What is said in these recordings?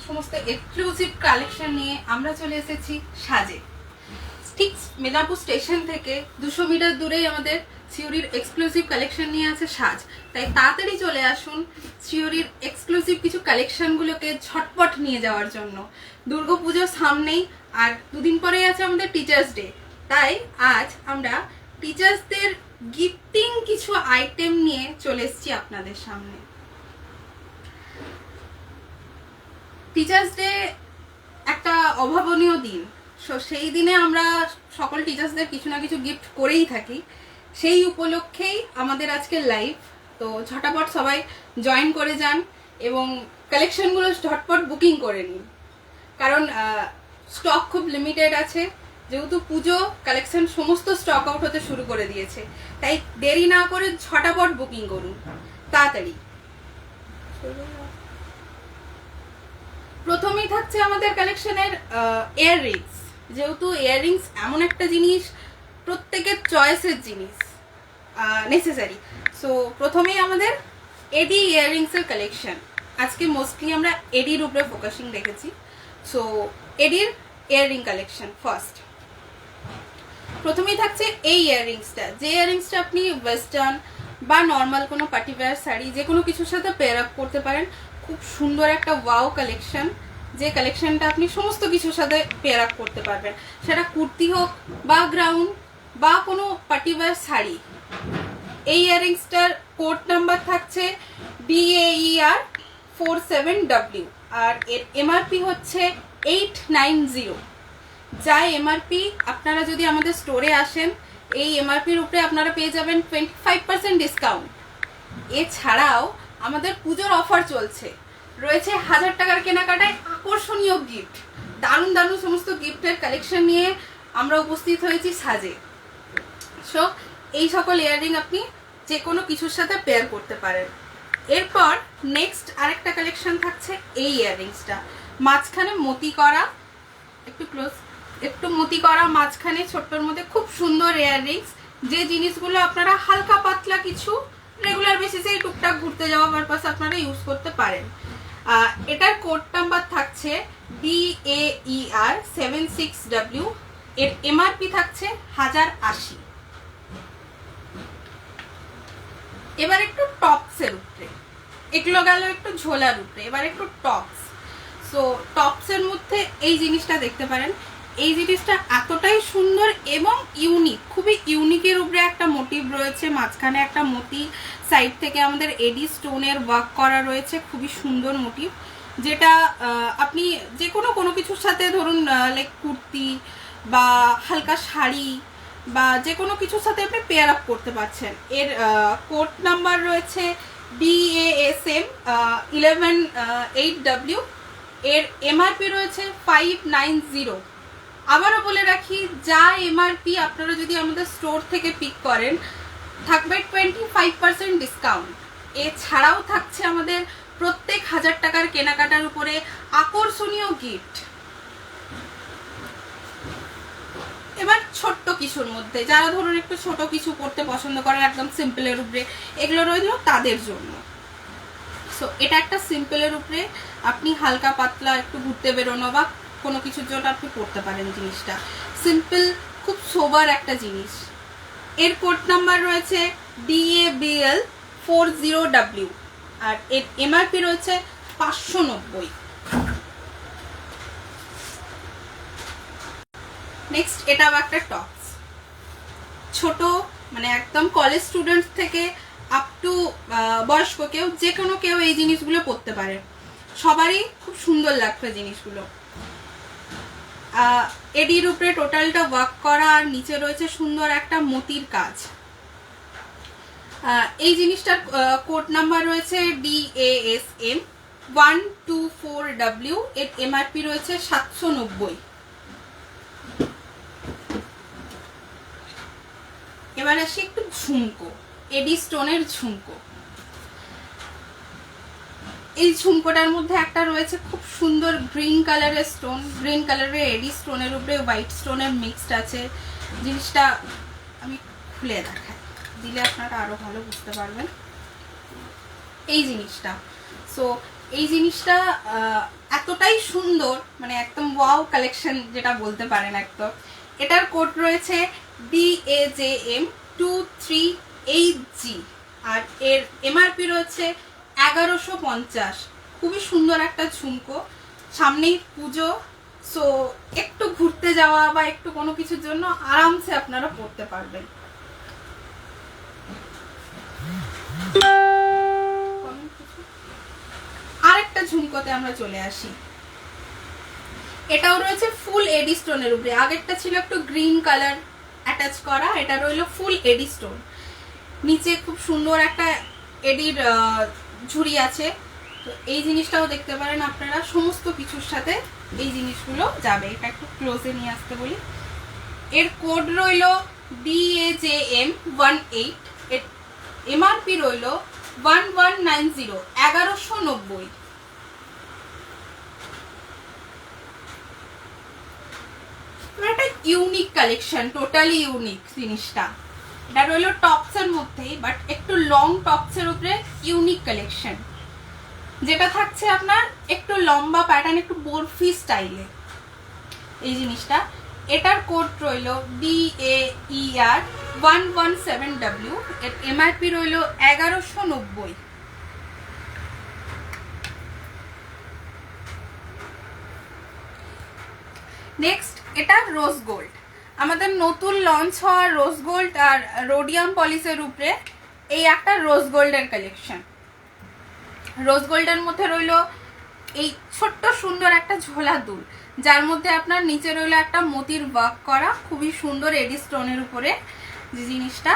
সমস্ত exclusive collection নিয়ে আমরা চলে এসেছি সাজে। ঠিক মেদিনীপুর স্টেশন থেকে 200 মিটার দূরেই আমাদের সিওরির এক্সক্লুসিভ কালেকশন নিয়ে আছে সাজ। তাই তাড়াতাড়ি চলে আসুন সিওরির এক্সক্লুসিভ কিছু কালেকশনগুলোকে ঝটপট নিয়ে যাওয়ার জন্য। দুর্গাপুজোর সামনেই আর দুদিন পরেই আছে আমাদের টিচার্স ডে। তাই আজ আমরা টিচার্সদের গিফটিং কিছু আইটেম নিয়ে চলে এসেছি আপনাদের সামনে। টিচার্স ডে একটা অভাবনীয় দিন, সেই দিনে আমরা সকল টিচার্সদের কিছু না কিছু গিফট করেই থাকি। সেই উপলক্ষেই আমাদের আজকে লাইভ। তো ঝটাপট সবাই জয়েন করে যান এবং কালেকশনগুলো ঝটপট বুকিং করে নিন, কারণ স্টক খুব লিমিটেড আছে। যেহেতু পুজো, কালেকশন সমস্ত স্টক আউট হতে শুরু করে দিয়েছে। তাই দেরি না করে ঝটাপট বুকিং করুন তাড়াতাড়ি। প্রথমেই থাকছে আমাদের কালেকশনের ইয়াররিংস। যেহেতু ইয়াররিংস এমন একটা জিনিস, প্রত্যেকের চয়েসের জিনিস, নেসেসারি। সো প্রথমেই আমাদের এডি ইয়াররিংসের কালেকশন। আজকে মোস্টলি আমরা এডির উপরে ফোকাসিং রেখেছি। সো এডির ইয়াররিং কালেকশন ফার্স্ট। প্রথমেই থাকছে এই ইয়াররিংসটা, যে ইয়াররিংসটা আপনি ওয়েস্টার্ন বা নর্মাল কোনো পার্টি ওয়্যার শাড়ি যে কোনো কিছুর সাথে পেয়ার আপ করতে পারেন। খুব সুন্দর একটা ওয়াও কালেকশন, যে কালেকশনটা আপনি সমস্ত কিছুর সাথে পেয়ার আপ করতে পারবেন, সেটা কুর্তি হোক বা গ্রাউন্ড বা কোনো পার্টি ওয়্যার শাড়ি। এই ইয়াররিংসটার কোড নাম্বার থাকছে BAER 47W আর এর MRP হচ্ছে 890। যা MRP, আপনারা যদি আমাদের স্টোরে আসেন এই MRPর উপরে আপনারা পেয়ে যাবেন 25% ডিসকাউন্ট। এছাড়াও আমাদের পুজোর অফার চলছে, রয়েছে 1000 টাকার কেনাকাটায় আকর্ষণীয় গিফট। দারুণ দারুণ সমস্ত গিফটের কালেকশন নিয়ে আমরা উপস্থিত হয়েছি সাজে। সো এই সকল ইয়াররিং আপনি যে কোনো কিছুর সাথে পেয়ার করতে পারেন। এরপর নেক্সট আরেকটা কালেকশন থাকছে এই ইয়াররিংসটা, মাঝখানে মতি করা, একটু মতি করা মাঝখানে ছোট্টর মধ্যে খুব সুন্দর ইয়াররিংস। যে জিনিসগুলো আপনারা হালকা পাতলা কিছু রেগুলার বেসিসে টুকটাক ঘুরতে যাওয়া পারপাসে আপনারা ইউজ করতে পারেন। এটার কোড নাম্বার থাকছে BAER 76W। এর MRP থাকছে 1080। এবার একটু টপসের উপরে, এগুলো গেল একটু ঝোলার উপরে, এবার একটু টপস। সো টপসের মধ্যে এই জিনিসটা দেখতে পারেন। এই জিনিসটা এতটাই সুন্দর এবং ইউনিক, খুবই ইউনিকের উপরে একটা মোটিভ রয়েছে। মাঝখানে একটা মতি, সাইড থেকে আমাদের এডি স্টোনের ওয়ার্ক করা রয়েছে, খুবই সুন্দর মোটিভ, যেটা আপনি যে কোনো কিছুর সাথে ধরুন লাইক কুর্তি বা হালকা শাড়ি বা যে কোনো কিছুর সাথে আপনি পেয়ার আপ করতে পারছেন। এর কোড নাম্বার রয়েছে BASM 118W। এর MRP রয়েছে 590। আবারও বলে রাখি, যা MRP আপনারা যদি আমাদের স্টোর থেকে পিক করেন থাকবে 25% ডিসকাউন্ট। এছাড়াও থাকছে আমাদের প্রত্যেক 1000 টাকার কেনাকাটার উপরে আকর্ষণীয় গিফট। এবার ছোট্ট কিছুর মধ্যে, যারা ধরুন একটু ছোট কিছু পড়তে পছন্দ করেন একদম সিম্পলের উপরে, এগুলো রইল তাদের জন্য। সো এটা একটা সিম্পলের উপরে আপনি হালকা পাতলা একটু ঘুরতে বেরোনো বা কোনো কিছুর জন্য আপনি পড়তে পারেন। জিনিসটা সিম্পল, খুব সোবার একটা জিনিস। এর কোড নাম্বার রয়েছে DABL 40W আর এর MRP রয়েছে 590। নেক্সট এটাও একটা টপস, ছোট মানে একদম কলেজ স্টুডেন্টস থেকে আপ টু বয়স্ক কেউ, যে কোনো কেউ এই জিনিসগুলো পরতে পারে, সবারই খুব সুন্দর লাগবে জিনিসগুলো। এডির উপরে টোটালটা ওয়ার্ক করা আর নিচে রয়েছে সুন্দর একটা মতির কাজ। এই জিনিসটার কোড নাম্বার রয়েছে DASM 124W। এর MRP রয়েছে 790। এবার আসি একটু ঝুমকো, এডি স্টোনের ঝুমকো। এই ঝুমকোটার মধ্যে একটা রয়েছে খুব সুন্দর গ্রিন কালারের স্টোন, গ্রিন কালারের এডি স্টোনের উপরে হোয়াইট স্টোনের মিক্সড আছে। জিনিসটা আমি খুলে দেখাই, দিলে আপনারা আরো ভালো বুঝতে পারবেন এই জিনিসটা। সো এই জিনিসটা এতটাই সুন্দর, মানে একদম ওয়াও কালেকশন যেটা বলতে পারেন একদম। এটার কোড রয়েছে DAJM23HG, আর এর এমআরপি রয়েছে 1150। খুবই সুন্দর একটা ঝুমকো, সামনেই পুজো, সো একটু ঘুরতে যাওয়া বা একটু কোনো কিছুর জন্য আরামসে আপনারা পরতে পারবেন। আরেকটা ঝুমকোতে আমরা চলে আসি। এটাও রয়েছে ফুল এডি স্টোনের উপরে। আগেরটা ছিল একটু গ্রিন কালার অ্যাটাচ করা, এটা রইলো ফুল এডি স্টোন। নিচে খুব সুন্দর একটা এডির ঝুড়ি আছে। তো এই জিনিসটাও দেখতে পারেন আপনারা, সমস্ত কিছুর সাথে এই জিনিসগুলো যাবে। এটা একটু ক্লোজে নিয়ে আসতে বলি। এর কোড রইল DAJM18, এর এমআরপি রইল 1190, 1190। একটা ইউনিক কালেকশন, টোটালি ইউনিক জিনিসটা। এটা রইল টপসের মধ্যেই, বাট একটু লং টপসের উপরে ইউনিক কালেকশন, যেটা থাকছে আপনার একটু লম্বা প্যাটার্ন, একটু বরফি স্টাইলে এই জিনিসটা। এটার কোড রইল DAER117W, এর এমআরপি রইল 1190। নেক্সট, এটা রোজ গোল্ড, আমাদের নতুন লঞ্চ হওয়া রোজ গোল্ড আর রোডিয়াম পলিশের উপরে এই একটা রোজ গোল্ডের কালেকশন। রোজ গোল্ডের মধ্যে রইল এই ছোট্ট সুন্দর একটা ঝোলা দুল, যার মধ্যে আপনার নিচে রইল একটা মতির ওয়ার্ক করা, খুবই সুন্দর এডি স্টোনের উপরে যে জিনিসটা।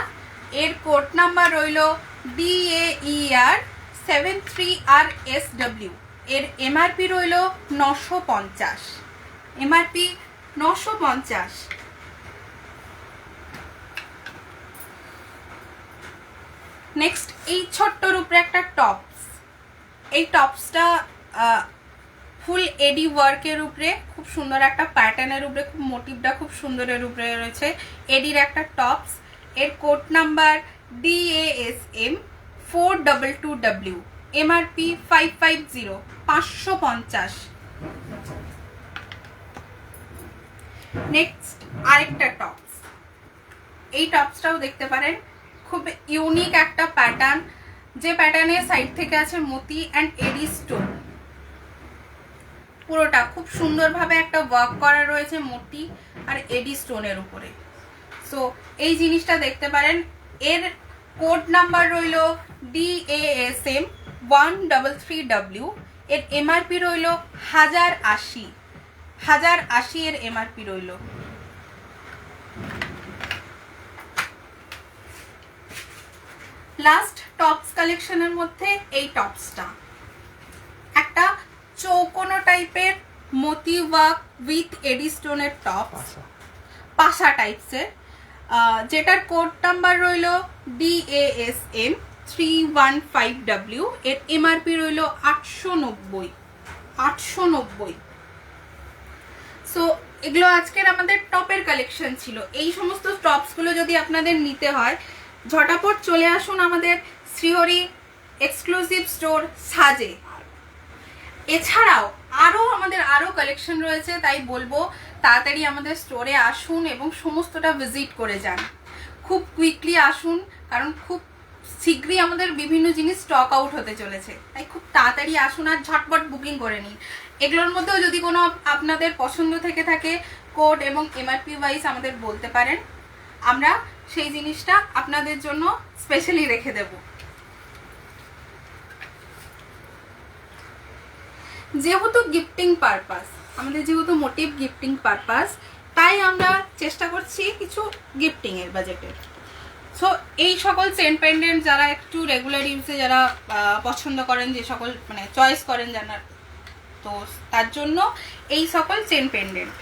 এর কোড নাম্বার রইল DAER73RSW, এর এমআরপি রইল 950, এমআরপি 950। নেক্সট, এই ছোট্টর উপরে একটা টপস। এই টপসটা ফুল এডি ওয়ার্কের উপরে, খুব সুন্দর একটা প্যাটার্নের উপরে, খুব মোটিভটা খুব সুন্দরের উপরে রয়েছে। এডির একটা টপস। এর code number DASM422W, MRP 550, 550। Next, আরেকটা টপস। এই টপসটাও দেখতে পারেন, খুব ইউনিক একটা প্যাটার্ন, যে প্যাটার্নের সাইড থেকে আছে মতি অ্যান্ড এডি স্টোন। পুরোটা খুব সুন্দরভাবে একটা ওয়ার্ক করা রয়েছে মতি আর এডি স্টোনের উপরে। সো এই জিনিসটা দেখতে পারেন। এর কোড নাম্বার রইল DASM133W, এর এমআরপি রইল 1080, 1080 এর এমআরপি রইল। লাস্ট টপস কালেকশনের মধ্যে এই টপসটা একটা চৌকোনো টাইপের মতি ওয়ার্ক উইথ এডি স্টোনের টপস, পাশা টাইপসের, যেটার কোড নাম্বার রইল DASM315W, এর এমআরপি রইল 890, 890। সো এগুলো আজকের আমাদের টপের কালেকশন ছিল। এই সমস্ত টপসগুলো যদি আপনাদের নিতে হয়, ঝটাপট চলে আসুন আমাদের শ্রীহরি এক্সক্লুসিভ স্টোর সাজে। এছাড়াও আমাদের আরো কালেকশন রয়েছে, তাই বলবো তাড়াতাড়ি আমাদের স্টোরে আসুন এবং সমস্তটা ভিজিট করে যান। খুব কুইকলি আসুন, কারণ খুব শীঘ্রই আমাদের বিভিন্ন জিনিস স্টক আউট হতে চলেছে, তাই খুব তাড়াতাড়ি আসুন আর ঝটপট বুকিং করে নিন। এগুলোর মধ্যেও যদি কোনো আপনাদের পছন্দ থেকে থাকে, কোড এবং এমআরপি ওয়াইজ আমাদের বলতে পারেন, আমরা সেই জিনিসটা আপনাদের জন্য স্পেশালি রেখে দেব। যেহেতু গিফটিং পারপাস, আমাদের যেহেতু মোটিভ গিফটিং পারপাস, তাই আমরা চেষ্টা করছি কিছু গিফটিং এর বাজেটের। সো এই সকল চেন পেন্ডেন্ট যারা একটু রেগুলার ইউজে যারা পছন্দ করেন, যে সকল মানে চয়েস করেন জানার, তো তার জন্য এই সকল চেন পেন্ডেন্ট।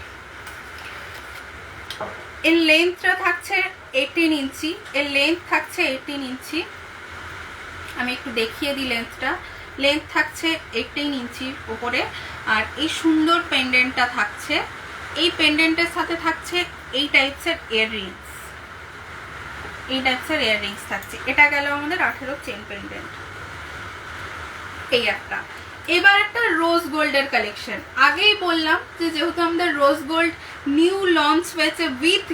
এর লেন্থটা থাকছে 18 ইঞ্চি, এর লেন্থ থাকছে 18 ইঞ্চি। আমি একটু দেখিয়ে দিই লেন্থটা। লেন্থ থাকছে 18 ইঞ্চির উপরে, আর এই সুন্দর পেন্ডেন্টটা থাকছে। এই পেন্ডেন্টের সাথে থাকছে এই টাইপসের ইয়াররিংস, এই টাইপসের ইয়াররিংস থাকছে। এটা গেল আমাদের 18 চেন পেন্ডেন্ট। এই একটা। এবার একটা রোজ গোল্ডের কালেকশন। আগেই বললাম যে যেহেতু আমাদের রোজ গোল্ড নিউ লঞ্চ হয়েছে উইথ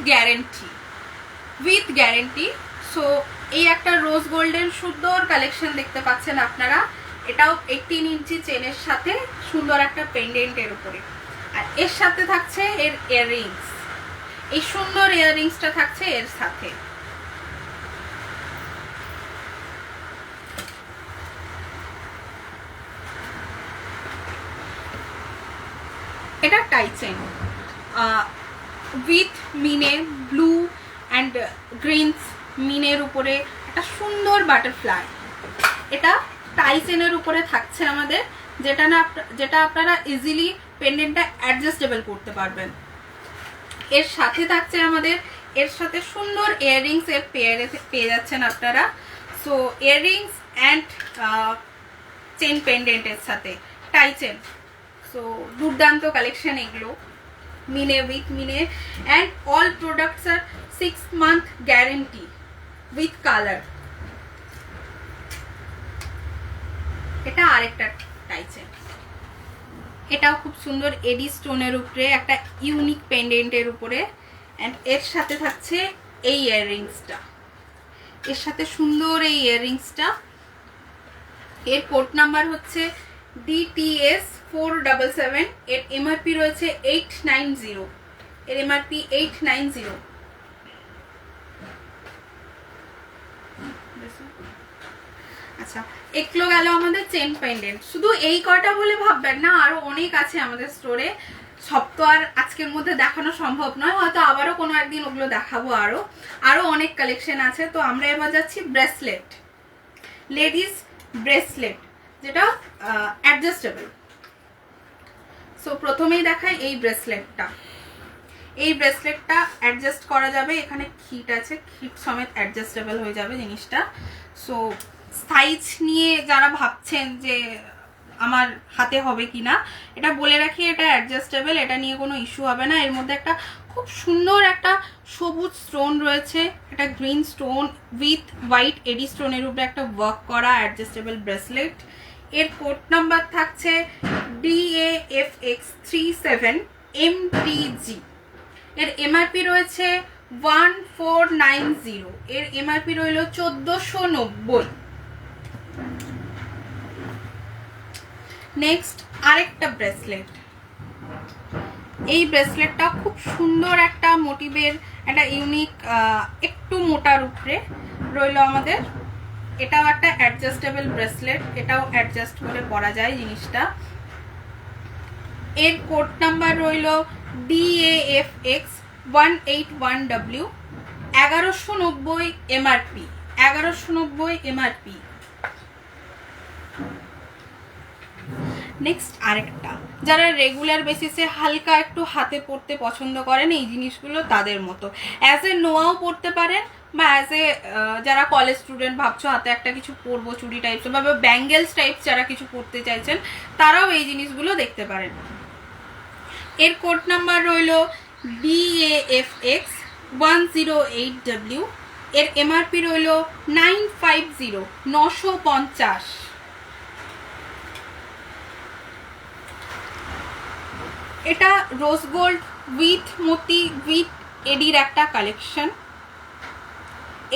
গ্যারেন্টি, সো এই একটা রোজ গোল্ডের সুন্দর কালেকশন দেখতে পাচ্ছেন আপনারা। এটাও 18 ইঞ্চি চেনের সাথে সুন্দর একটা পেন্ডেন্টের উপরে, আর এর সাথে থাকছে এর ইয়াররিংস। এই সুন্দর ইয়াররিংসটা থাকছে এর সাথে। এটা টাই চেন উইথ মিনে, ব্লু অ্যান্ড গ্রিনস মিনের উপরে একটা সুন্দর বাটারফ্লাই। এটা টাই চেনের উপরে থাকছে আমাদের, যেটা আপনারা ইজিলি পেন্ডেন্টটা অ্যাডজাস্টেবল করতে পারবেন। এর সাথে থাকছে আমাদের, এর সাথে সুন্দর ইয়াররিংস এর পেয়ে যাচ্ছেন আপনারা। সো ইয়াররিংস অ্যান্ড চেন পেন্ডেন্টের সাথে টাই চেন, সো দুর্দান্ত কালেকশন এগুলো। মিনে উইথ মিনে, and all products are 6 month guarantee with colour. এটা আরেকটা টাই চেন, এটাও খুব সুন্দর এডি স্টোনের উপরে একটা ইউনিক পেন্ডেন্টের উপরে, অ্যান্ড এর সাথে থাকছে এই ইয়াররিংসটা, এর সাথে সুন্দর এই ইয়াররিংসটা। এর কোড নাম্বার হচ্ছে DTS 477, এর এমআরপি রয়েছে 890, এর এমআরপি 890। আচ্ছা, এগুলো গেল আমাদের চেন পেন্ডেন্ট। শুধু এই কটা বলে ভাববেন না, আরো অনেক আছে আমাদের স্টোরে। সব তো আর আজকের মধ্যে দেখানো সম্ভব নয়, হয়তো আবারও কোনো একদিন ওগুলো দেখাবো। আরো অনেক কালেকশন আছে। তো আমরা এবার যাচ্ছি ব্রেসলেট, লেডিস ব্রেসলেট, যেটা অ্যাডজাস্টেবল। সো প্রথমেই দেখাই এই ব্রেসলেটটা। এই ব্রেসলেটটা অ্যাডজাস্ট করা যাবে, এখানে খিট আছে, খিট সমেত অ্যাডজাস্টেবল হয়ে যাবে জিনিসটা। সো সাইজ নিয়ে যারা ভাবছেন যে আমার হাতে হবে কিনা, এটা বলে রাখি, এটা অ্যাডজাস্টেবল, এটা নিয়ে কোনো ইস্যু হবে না। এর মধ্যে একটা খুব সুন্দর একটা সবুজ স্টোন রয়েছে, এটা গ্রিন স্টোন উইথ হোয়াইট এডি স্টোনের উপরে একটা ওয়ার্ক করা অ্যাডজাস্টেবল ব্রেসলেট। এর কোড নাম্বার থাকছে DAFX37MTG। এর এমআরপি রয়েছে 1490, এর এমআরপি রইল 1490। নেক্সট আরেকটা ব্রেসলেট। এই ব্রেসলেটটা খুব সুন্দর একটা মোটিভের, একটা ইউনিক, একটু মোটার উপরে রইল আমাদের। এটাও একটা অ্যাডজাস্টেবল ব্রেসলেট, এটাও অ্যাডজাস্ট করে পরা যায় জিনিসটা। এর কোড নাম্বার রইল DAFX 181W, 1190 MRP, 1190 MRP. Next আরেকটা, যারা রেগুলার বেসিসে হালকা একটু হাতে পরতে পছন্দ করেন এই জিনিসগুলো, তাদের মতো অ্যাজ এ নোয়াও পরতে পারেন, বা অ্যাজ এ যারা কলেজ স্টুডেন্ট ভাবছো হাতে একটা কিছু পরবো চুড়ি টাইপস বা ব্যাঙ্গেলস টাইপস যারা কিছু পরতে চাইছেন, তারাও এই জিনিসগুলো দেখতে পারেন। এর কোড নাম্বার রইল DAFX 108W, এর এমআরপি রইল 950, 950। এটা রোজ গোল্ড উইথ মতি উইথ এডির একটা কালেকশন।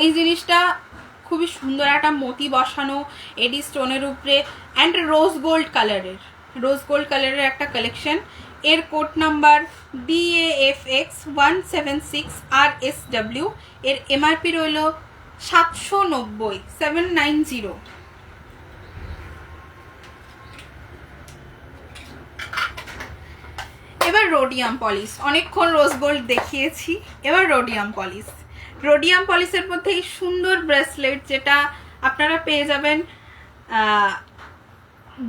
এই জিনিসটা খুবই সুন্দর, একটা মতি বসানো এডি স্টোনের উপরে অ্যান্ড রোজ গোল্ড কালারের একটা কালেকশন। এর কোড নাম্বার DAFX 176RSW, এর এমআরপি রইল 790, 790। এবার রোডিয়াম পলিশ, অনেকক্ষণ রোজ গোল্ড দেখিয়েছি, এবার রোডিয়াম পলিশের মধ্যে এই সুন্দর ব্রেসলেট, যেটা আপনারা পেয়ে যাবেন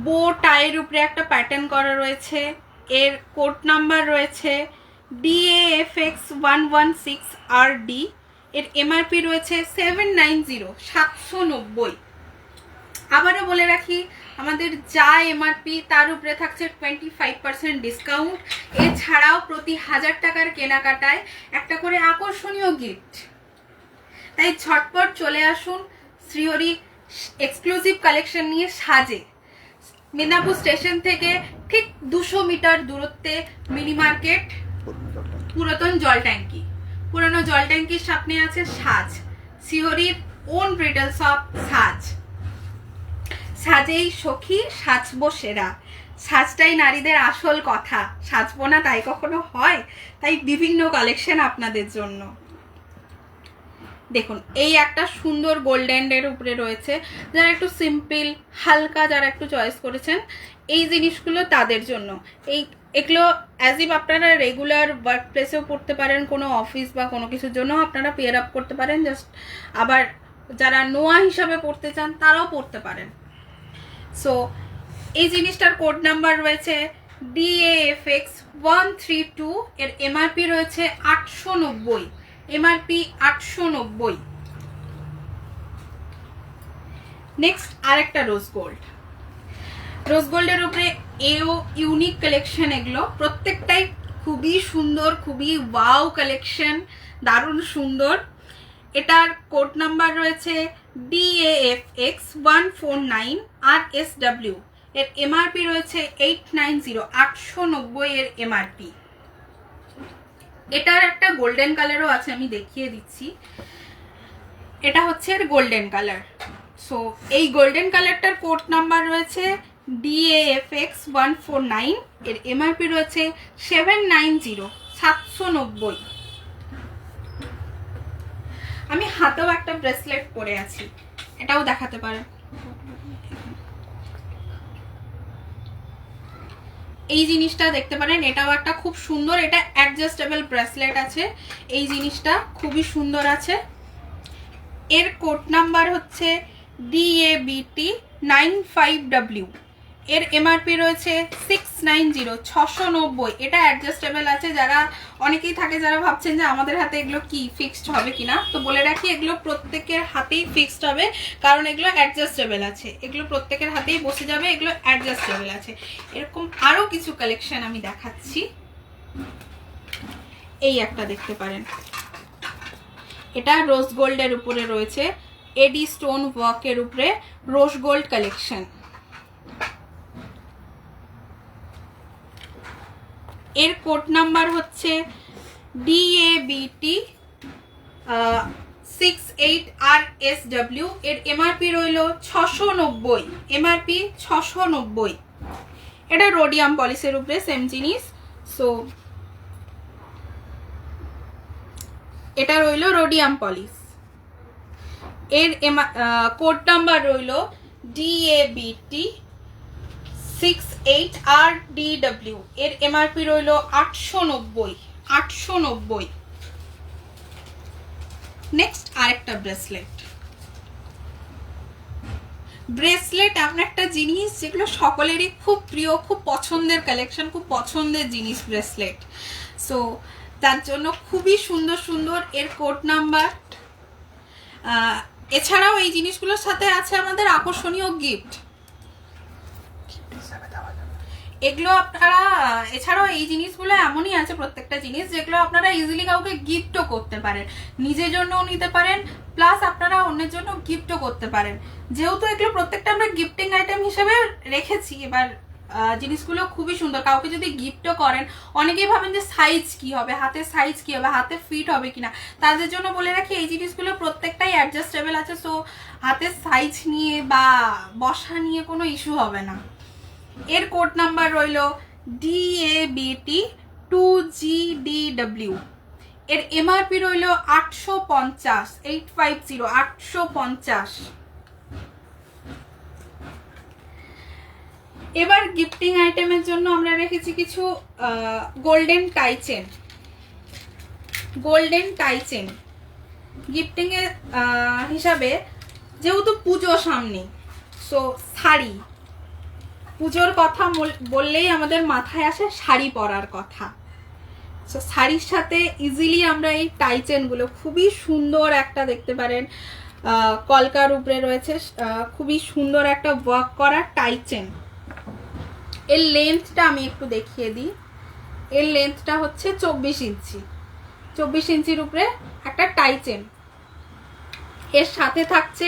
বো টাইয়ের উপরে একটা প্যাটার্ন করা রয়েছে। এর কোড নাম্বার রয়েছে DAFX 116RD, এর এমআরপি রয়েছে 790, 790। আবারও বলে রাখি, আমাদের যা এমআরপি তার উপরে থাকছে 25% ডিসকাউন্ট। এছাড়াও প্রতি 1000 টাকার কেনাকাটায় একটা করে আকর্ষণীয় গিফট। তাই ঝটপট চলে আসুন শ্রীহরি এক্সক্লুসিভ কালেকশন নিয়ে সাজে। মিদনাপুর স্টেশন থেকে ঠিক 200 মিটার দূরত্বে মিনি মার্কেট, পুরাতন জল ট্যাঙ্কি। পুরানো জল ট্যাঙ্কির সামনে আছে সাজ, শিহরির ওন ব্রিডাল শপ সাজ। সাজেই সখী সাজবো সেরা, সাজটাই নারীদের আসল কথা, সাজবো না তাই কখনো হয়? তাই বিভিন্ন কালেকশন আপনাদের জন্য। দেখুন এই একটা সুন্দর গোল্ডেনের উপরে রয়েছে, যারা একটু সিম্পল হালকা যারা একটু চয়েস করেছেন এই জিনিসগুলো তাদের জন্য। এগুলো অ্যাজ ইফ আপনারা রেগুলার ওয়ার্ক প্লেসেও পড়তে পারেন, কোনো অফিস বা কোনো কিছুর জন্য আপনারা পেয়ার আপ করতে পারেন। জাস্ট আবার যারা নোয়া হিসাবে পড়তে চান তারাও পড়তে পারেন। সো এই জিনিসটার কোড নাম্বার রয়েছে DAFX 132, এর এমআরপি রয়েছে 890, এমআরপি 890। নেক্সট আরেকটা রোজ গোল্ড। রোজ গোল্ডের উপরে এও ইউনিক কালেকশন, এগুলো প্রত্যেকটাই খুবই সুন্দর, খুবই ওয়াও কালেকশন, দারুণ সুন্দর। এটার কোড নাম্বার রয়েছে DAFX 149 RSW, এর এমআরপি রয়েছে 890, 890 এর এমআরপি। এটার একটা গোল্ডেন কালারও আছে, আমি দেখিয়ে দিচ্ছি। এটা হচ্ছে এর গোল্ডেন কালার। সো এই গোল্ডেন কালারটার কোড নাম্বার রয়েছে DAFX 149, এর এমআরপি রয়েছে 790, 790। আমি হাতেও একটা ব্রেসলেট পরে আছি, এটাও দেখাতে পারেন। এই জিনিসটা দেখতে পারেন, এটাও একটা খুব সুন্দর, এটা অ্যাডজাস্টেবল ব্রেসলেট আছে। এই জিনিসটা খুবই সুন্দর আছে। এর কোড নাম্বার হচ্ছে DABT 95W, এর এমআরপি রয়েছে 690, 690। এটা অ্যাডজাস্টেবল আছে। যারা অনেকেই থাকে যারা ভাবছেন যে আমাদের হাতে এগুলো কি ফিক্সড হবে কিনা, তো বলে রাখি এগুলো প্রত্যেকের হাতেই ফিক্সড হবে, কারণ এগুলো অ্যাডজাস্টেবল আছে। এগুলো প্রত্যেকের হাতেই বসে যাবে, এগুলো অ্যাডজাস্টেবল আছে। এরকম আরো কিছু কালেকশন আমি দেখাচ্ছি। এই একটা দেখতে পারেন, এটা রোজ গোল্ডের উপরে রয়েছে, এডি স্টোন ওয়ার্কের উপরে রোজ গোল্ড কালেকশন। এর কোড নাম্বার হচ্ছে DABT 68 RSW, এর এমআরপি রইল 690, এমআরপি 690। এটা রোডিয়াম পলিশের উপরে সেম জিনিস। সো এটা রইল রোডিয়াম পলিশ। এর কোড নাম্বার রইল DABT 68 RDW, এর এমআরপি রইল 890, 890। নেক্সট আরেকটা ব্রেসলেট। ব্রেসলেট এমন একটা জিনিস যেগুলো সকলেরই খুব প্রিয়, খুব পছন্দের কালেকশন, খুব পছন্দের জিনিস ব্রেসলেট। সো তার জন্য খুবই সুন্দর সুন্দর এর কোড নাম্বার। এছাড়াও এই জিনিসগুলোর সাথে আছে আমাদের আকর্ষণীয় গিফট। এগুলো আপনারা, এছাড়াও এই জিনিসগুলো এমনই আছে প্রত্যেকটা জিনিস যেগুলো আপনারা ইজিলি কাউকে গিফটও করতে পারেন, নিজের জন্যও নিতে পারেন, প্লাস আপনারা অন্যের জন্য গিফটও করতে পারেন। যেহেতু এগুলো প্রত্যেকটা আমরা গিফটিং আইটেম হিসেবে রেখেছি, এবার জিনিসগুলো খুবই সুন্দর। কাউকে যদি গিফটও করেন, অনেকেই ভাবেন যে সাইজ কি হবে, হাতের সাইজ কি হবে, হাতে ফিট হবে কিনা, তাদের জন্য বলে রাখি এই জিনিসগুলো প্রত্যেকটাই অ্যাডজাস্টেবল আছে। সো হাতের সাইজ নিয়ে বা বসা নিয়ে কোনো ইস্যু হবে না। এর কোড নাম্বার রইল DABT 2GDW, এর এমআরপি রইল 850, 850, 850। এবার গিফটিং আইটেমের জন্য আমরা রেখেছি কিছু golden tie chain. Golden tie chain gifting এর হিসাবে, যেহেতু পুজো সামনে, সো শাড়ি, পুজোর কথা বললেই আমাদের মাথায় আসে শাড়ি পরার কথা। সো শাড়ির সাথে ইজিলি আমরা এই টাই চেনগুলো, খুবই সুন্দর একটা দেখতে পারেন কলকার উপরে রয়েছে, খুবই সুন্দর একটা ওয়ার্ক করা টাই চেন। এর লেন্থটা আমি একটু দেখিয়ে দিই। এর লেন্থটা হচ্ছে 24 ইঞ্চি, 24 ইঞ্চির উপরে একটা টাই চেন। এর সাথে থাকছে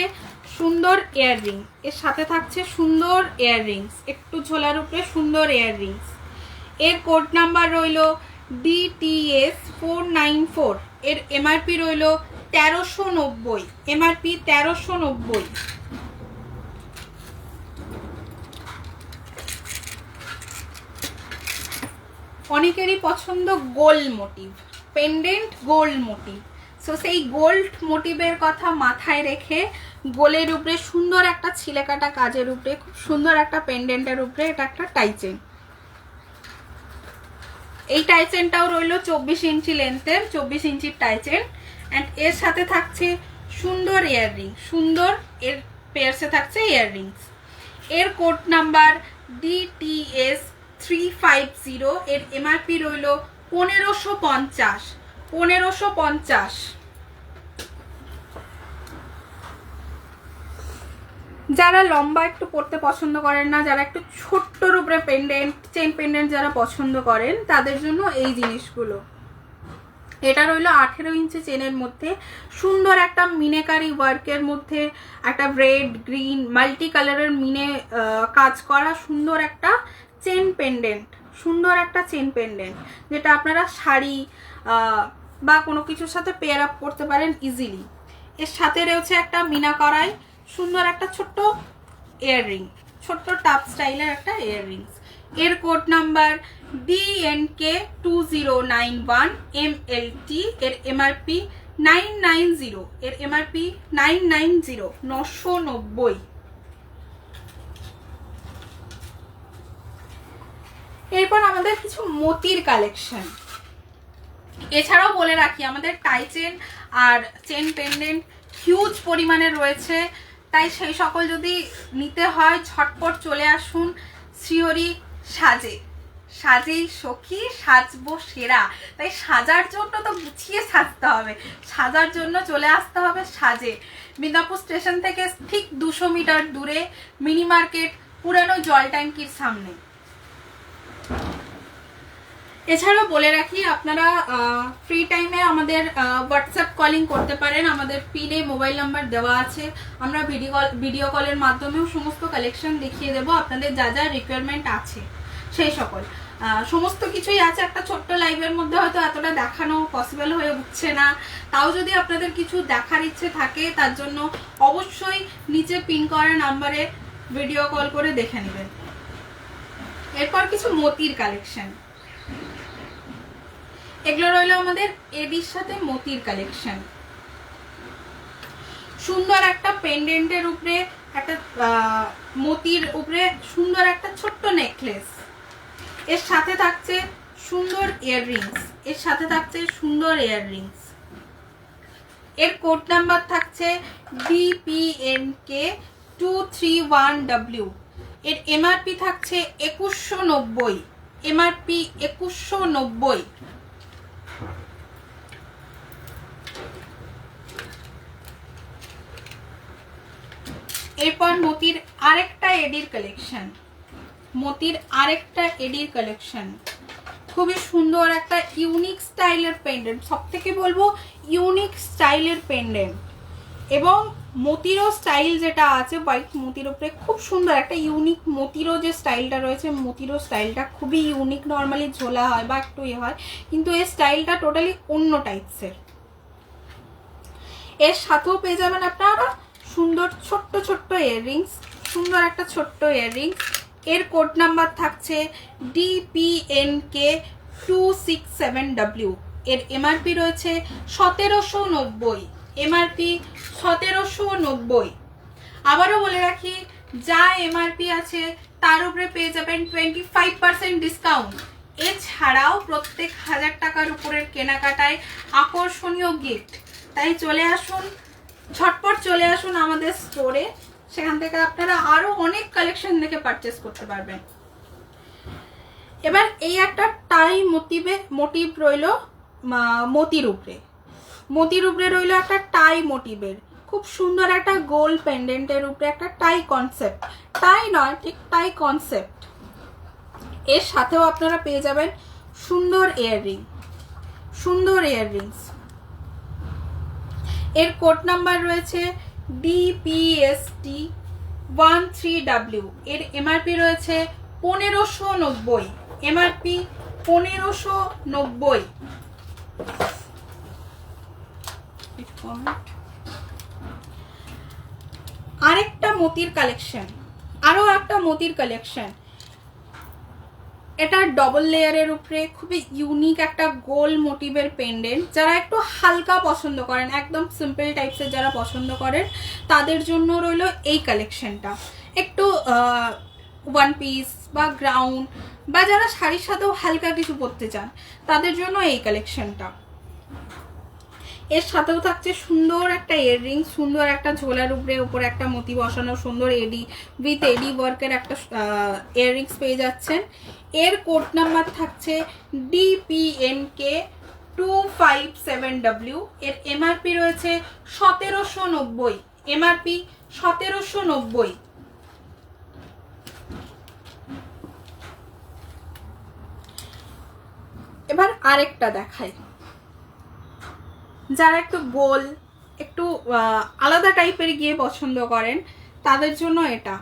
সুন্দর ইয়াররিং, এর সাথে থাকছে সুন্দর ইয়াররিংস, একটু ঝোলার উপরে সুন্দর ইয়াররিংস। এর কোড নাম্বার রইল DTS 494, এর এমআরপি রইল 1390, এমআরপি 1390। অনেকেরই পছন্দ gold motif, pendant gold motif. So সেই গোল্ড মোটিভের কথা মাথায় রেখে গোলের উপরে সুন্দর একটা ছিলেকাটা কাজের উপরে খুব সুন্দর একটা পেন্ডেন্টের উপরে এটা একটা টাই চেন। এই টাই চেনটাও রইল 24 ইঞ্চি লেন্থের, 24 ইঞ্চির টাই চেন। অ্যান্ড এর সাথে থাকছে সুন্দর ইয়াররিং, সুন্দর এর পেয়ারসে থাকছে ইয়াররিংস। এর কোড নাম্বার DTS 350, এর এমআরপি রইল 1550, 1550। যারা লম্বা একটু পরতে পছন্দ করেন না, যারা একটু ছোট্টর উপরে পেন্ডেন্ট, চেন পেন্ডেন্ট যারা পছন্দ করেন তাদের জন্য এই জিনিসগুলো। এটা রইল 18 ইঞ্চি চেনের মধ্যে সুন্দর একটা মিনেকারি ওয়ার্কের মধ্যে একটা রেড গ্রিন মাল্টি কালারের মিনে কাজ করা সুন্দর একটা চেন পেন্ডেন্ট, সুন্দর একটা চেন পেন্ডেন্ট, যেটা আপনারা শাড়ি বা কোনো কিছুর সাথে পেয়ার আপ করতে পারেন ইজিলি। এর সাথে রয়েছে একটা মিনা করাই সুন্দর একটা ছোট্ট ইয়াররিং, ছোট্ট টাপ স্টাইলের একটা ইয়াররিংস। এর কোড নাম্বার DNK 2091 MLT, এর এমআরপি 990, এর এমআরপি 990, 990। এরপর আমাদের কিছু মতির কালেকশন। এছাড়াও বলে রাখি আমাদের টাই চেন আর চেন পেন্ডেন্ট হিউজ পরিমাণে রয়েছে, তাই সেই সকল যদি নিতে হয় ঝটপট চলে আসুন শ্রীহরি সাজে। সাজেই সখী সাজবো সেরা, তাই সাজার জন্য তো গুছিয়ে সাজতে হবে, সাজার জন্য চলে আসতে হবে সাজে। মিদনাপুর স্টেশন থেকে ঠিক 200 মিটার দূরে, মিনি মার্কেট, পুরানো জল ট্যাঙ্কির সামনে। এছাড়াও বলে রাখি আপনারা ফ্রি টাইমে আমাদের হোয়াটসঅ্যাপ কলিং করতে পারেন, আমাদের পিনে মোবাইল নাম্বার দেওয়া আছে। আমরা ভিডিও কলের মাধ্যমেও সমস্ত কালেকশন দেখিয়ে দেবো, আপনাদের যা যা রিকোয়ারমেন্ট আছে সেই সকল সমস্ত কিছুই আছে। একটা ছোট্ট লাইভের মধ্যে হয়তো এতটা দেখানো পসিবল হয়ে উঠছে না, তাও যদি আপনাদের কিছু দেখার ইচ্ছে থাকে তার জন্য অবশ্যই নিচে পিন করা নাম্বারে ভিডিও কল করে দেখে নেবেন। এরপর কিছু মতির কালেকশন, এগুলো রইল আমাদের এডির সাথে মতির কালেকশন। সুন্দর একটা পেন্ডেন্টের উপরে একটা মতির উপরে সুন্দর একটা ছোট্ট নেকলেস, এর সাথে থাকছে সুন্দর ইয়াররিংস, এর সাথে থাকছে সুন্দর ইয়াররিংস। এর কোড নাম্বার থাকছে DPNK 231W, এর এমআরপি থাকছে 2190, এমআরপি 2190। এরপর মতির আরেকটা এডির কালেকশন, মতির আরেকটা এডির কালেকশন, খুবই সুন্দর একটা ইউনিক স্টাইলের পেন্ডেন্ট, সব থেকে বলবো ইউনিক স্টাইলের পেন্ডেন্ট। এবং মতিরও স্টাইল যেটা আছে হোয়াইট মতির উপরে খুব সুন্দর একটা ইউনিক মতিরও যে স্টাইলটা রয়েছে, মতিরও স্টাইলটা খুবই ইউনিক। নর্মালি ঝোলা হয় বা একটু হয়, কিন্তু এই স্টাইলটা টোটালি অন্য টাইপসের। এর সাথেও পেয়ে যাবেন আপনারা সুন্দর ছোট্ট ছোট্ট ইয়াররিংস, সুন্দর একটা ছোট্ট ইয়াররিংস। এর কোড নাম্বার থাকছে DPNK 267W, এর এমআরপি রয়েছে 1790, এমআরপি 1790। আবারও বলে রাখি যা এমআরপি আছে তার উপরে পেয়ে যাবেন 25% ডিসকাউন্ট। এছাড়াও প্রত্যেক 1000 টাকার উপরের কেনাকাটায় আকর্ষণীয় গিফট। তাই চলে আসুন, ঝটপট চলে আসুন আমাদের স্টোরে, সেখান থেকে আপনারা আরো অনেক কালেকশন দেখে পারচেস করতে পারবেন। এবার এই একটা টাই মোটিভ রইল মতির উপরে, মতির উপরে রইল একটা টাই মোটিভের খুব সুন্দর একটা গোল পেন্ডেন্টের উপরে একটা টাই কনসেপ্ট, টাই নয় ঠিক টাই কনসেপ্ট। এর সাথেও আপনারা পেয়ে যাবেন সুন্দর ইয়াররিং, সুন্দর ইয়াররিংস। এর কোড নাম্বার রয়েছে DPST13W। এর এমআরপি রয়েছে 1590, এমআরপি 1590। আরেকটা মোতির কালেকশন, আরো একটা মোতির কালেকশন। এটা ডবল লেয়ারের উপরে খুবই ইউনিক একটা গোল মোটিভের পেন্ডেন্ট। যারা একটু হালকা পছন্দ করেন, একদম সিম্পল টাইপসের যারা পছন্দ করেন, তাদের জন্য রইল এই কালেকশনটা। একটু ওয়ান পিস বা গ্রাউন্ড বা যারা শাড়ির সাথেও হালকা কিছু পরতে চান, তাদের জন্য এই কালেকশনটা। এর সাথেও থাকছে সুন্দর একটা ইয়াররিং, সুন্দর একটা ঝোলার উপরে একটা মতি বসানো, সুন্দর এডি উইথ এডি ওয়ার্কের একটা ইয়াররিংস পেয়ে যাচ্ছেন। এর কোড নাম্বার থাকছে DPNK 257W। এর এমআরপি রয়েছে 1790, এমআরপি 1790। এবার আরেকটা দেখাই। যারা একটু গোল, একটু আলাদা টাইপের গিয়ে পছন্দ করেন, তাদের জন্য এটা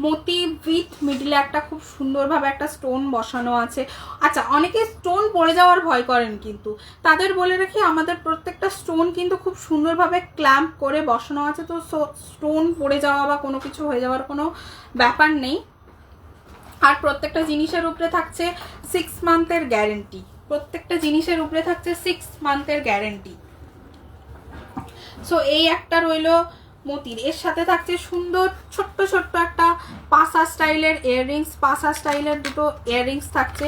মতি উইথ মিডলে একটা খুব সুন্দরভাবে একটা স্টোন বসানো আছে। আচ্ছা, অনেকে স্টোন পড়ে যাওয়ার ভয় করেন, কিন্তু তাদের বলে রাখি আমাদের প্রত্যেকটা স্টোন কিন্তু খুব সুন্দরভাবে ক্ল্যাম্প করে বসানো আছে, তো স্টোন পড়ে যাওয়া বা কোনো কিছু হয়ে যাওয়ার কোনো ব্যাপার নেই। আর প্রত্যেকটা জিনিসের উপরে থাকছে 6 মান্থের গ্যারেন্টি, প্রত্যেকটা জিনিসের উপরে থাকছে 6 মান্থের গ্যারেন্টি। সো এই একটা রইল মতির। এর সাথে থাকছে সুন্দর ছোট্ট ছোট্ট একটা পাসা স্টাইলের ইয়াররিংস, পাসা স্টাইলের দুটো ইয়াররিংস থাকছে।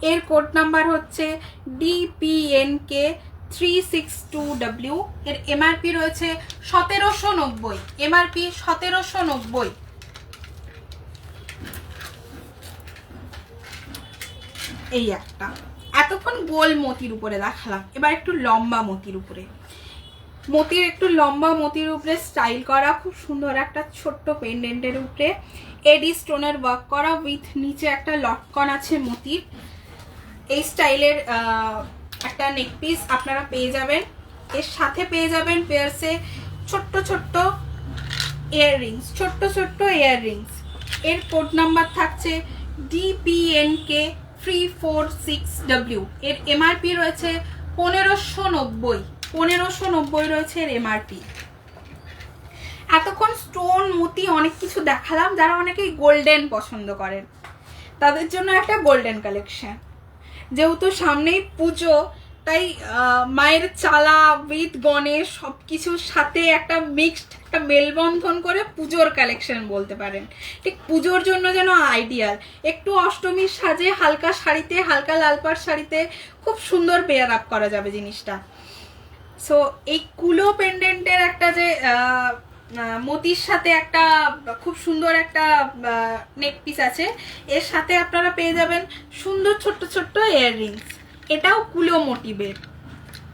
এর কোড নাম্বার হচ্ছে DPNK 362W। এর এমআরপি রয়েছে 1790, এমআরপি 1790। এই একটা এতক্ষণ গোল মতির উপরে দেখালাম, এবার একটু লম্বা মতির উপরে। মতির একটু লম্বা মতির উপরে স্টাইল করা খুব সুন্দর একটা ছোট্ট পেন্ডেন্টের উপরে এডি স্টোনের ওয়ার্ক করা উইথ নিচে একটা লটকন আছে মতির। এই স্টাইলের একটা নেক পিস আপনারা পেয়ে যাবেন। এর সাথে পেয়ে যাবেন পেয়ারসে ছোট্ট ছোট্ট ইয়াররিংস, ছোট্ট ছোট্ট ইয়াররিংস। এর কোড নাম্বার থাকছে DPNK 346W। এর এমআরপি রয়েছে 1590, 1590 রয়েছে এর এমআরপি। এতক্ষণ স্টোন মতি অনেক কিছু দেখালাম। যারা অনেকেই গোল্ডেন পছন্দ করেন, তাদের জন্য একটা গোল্ডেন কালেকশন। যেহেতু সামনেই পুজো, তাই মায়ের চালা উইথ গণেশ সব কিছুর সাথে একটা মিক্সড, একটা মেলবন্ধন করে পুজোর কালেকশন বলতে পারেন। ঠিক পুজোর জন্য যেন আইডিয়াল। একটু অষ্টমীর সাজে হালকা শাড়িতে, হালকা লালপাড় শাড়িতে খুব সুন্দর পেয়ার আপ করা যাবে জিনিসটা। সো এই কুলো পেন্ডেন্টের একটা যে মতির সাথে একটা খুব সুন্দর একটা নেক পিস আছে, এর সাথে আপনারা পেয়ে যাবেন সুন্দর ছোট্ট ছোট্ট ইয়াররিংস। এটাও কুলো মোটিভের,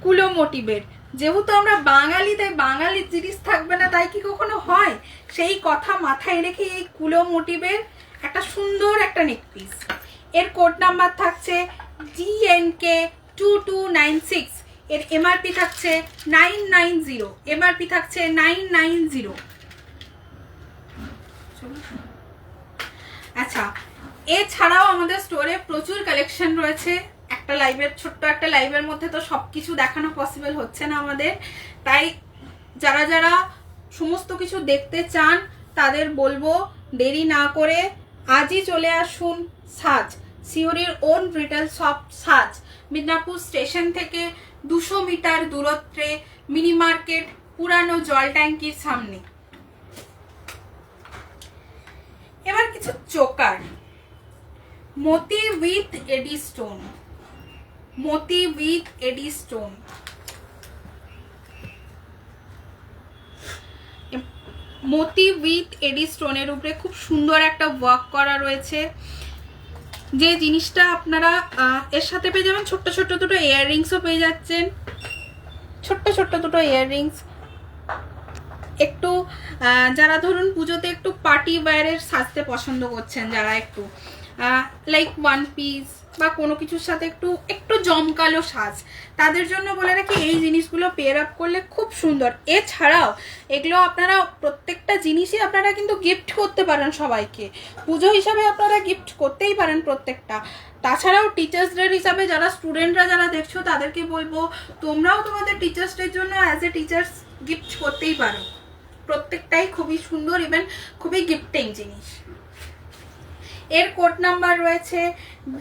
কুলো মোটিভের। যেহেতু আমরা বাঙালি, তাই বাঙালির জিনিস থাকবে না তাই কি কখনো হয়? সেই কথা মাথায় রেখে এই কুলো মোটিভের একটা সুন্দর একটা নেক পিস। এর কোড নাম্বার থাকছে DNK 2296। এর এমআরপি থাকছে 990, এমআরপি থাকছে 990। আচ্ছা, এছাড়াও আমাদের স্টোরে প্রচুর কালেকশন রয়েছে। একটা লাইভের, ছোট্ট একটা লাইভের মধ্যে তো সবকিছু দেখানো পসিবল হচ্ছে না আমাদের, তাই যারা যারা সমস্ত কিছু দেখতে চান তাদের বলবো দেরি না করে আজই চলে আসুন সাজ, সিওরির ওন রিটেল শপ সাজ, মিদনাপুর স্টেশন থেকে 200 মিটার দূরত্বে, মিনি মার্কেট, পুরানো জল ট্যাঙ্কির সামনে। এবার কিছু চোকার, মতি উইথ এডি স্টোন, মতি উইথ এডি স্টোন। মতি উইথ এডি স্টোনের উপরে খুব সুন্দর একটা ওয়ার্ক করা রয়েছে। যে জিনিসটা আপনারা এর সাথে পেয়ে যাবেন ছোট্ট ছোট্ট দুটো ইয়াররিংসও পেয়ে যাচ্ছেন, ছোট্ট ছোট্ট দুটো ইয়াররিংস। একটু যারা ধরুন পুজোতে একটু পার্টি ওয়্যারের সাজতে পছন্দ করছেন, যারা একটু লাইক ওয়ান পিস বা কোনো কিছুর সাথে একটু একটু জমকালো সাজ, তাদের জন্য বলে রাখি এই জিনিসগুলো পেয়ার আপ করলে খুব সুন্দর। এছাড়াও এগুলো আপনারা প্রত্যেকটা জিনিসই আপনারা কিন্তু গিফট করতে পারেন সবাইকে, পুজো হিসাবে আপনারা গিফট করতেই পারেন প্রত্যেকটা। তাছাড়াও টিচার্স ডে হিসাবে যারা স্টুডেন্টরা যারা দেখছো তাদেরকে বলবো তোমরাও তোমাদের টিচার্স ডের জন্য অ্যাজ এ টিচার্স গিফট করতেই পারো। প্রত্যেকটাই খুবই সুন্দর, ইভেন খুবই গিফটিং জিনিস। এর কোড নাম্বার রয়েছে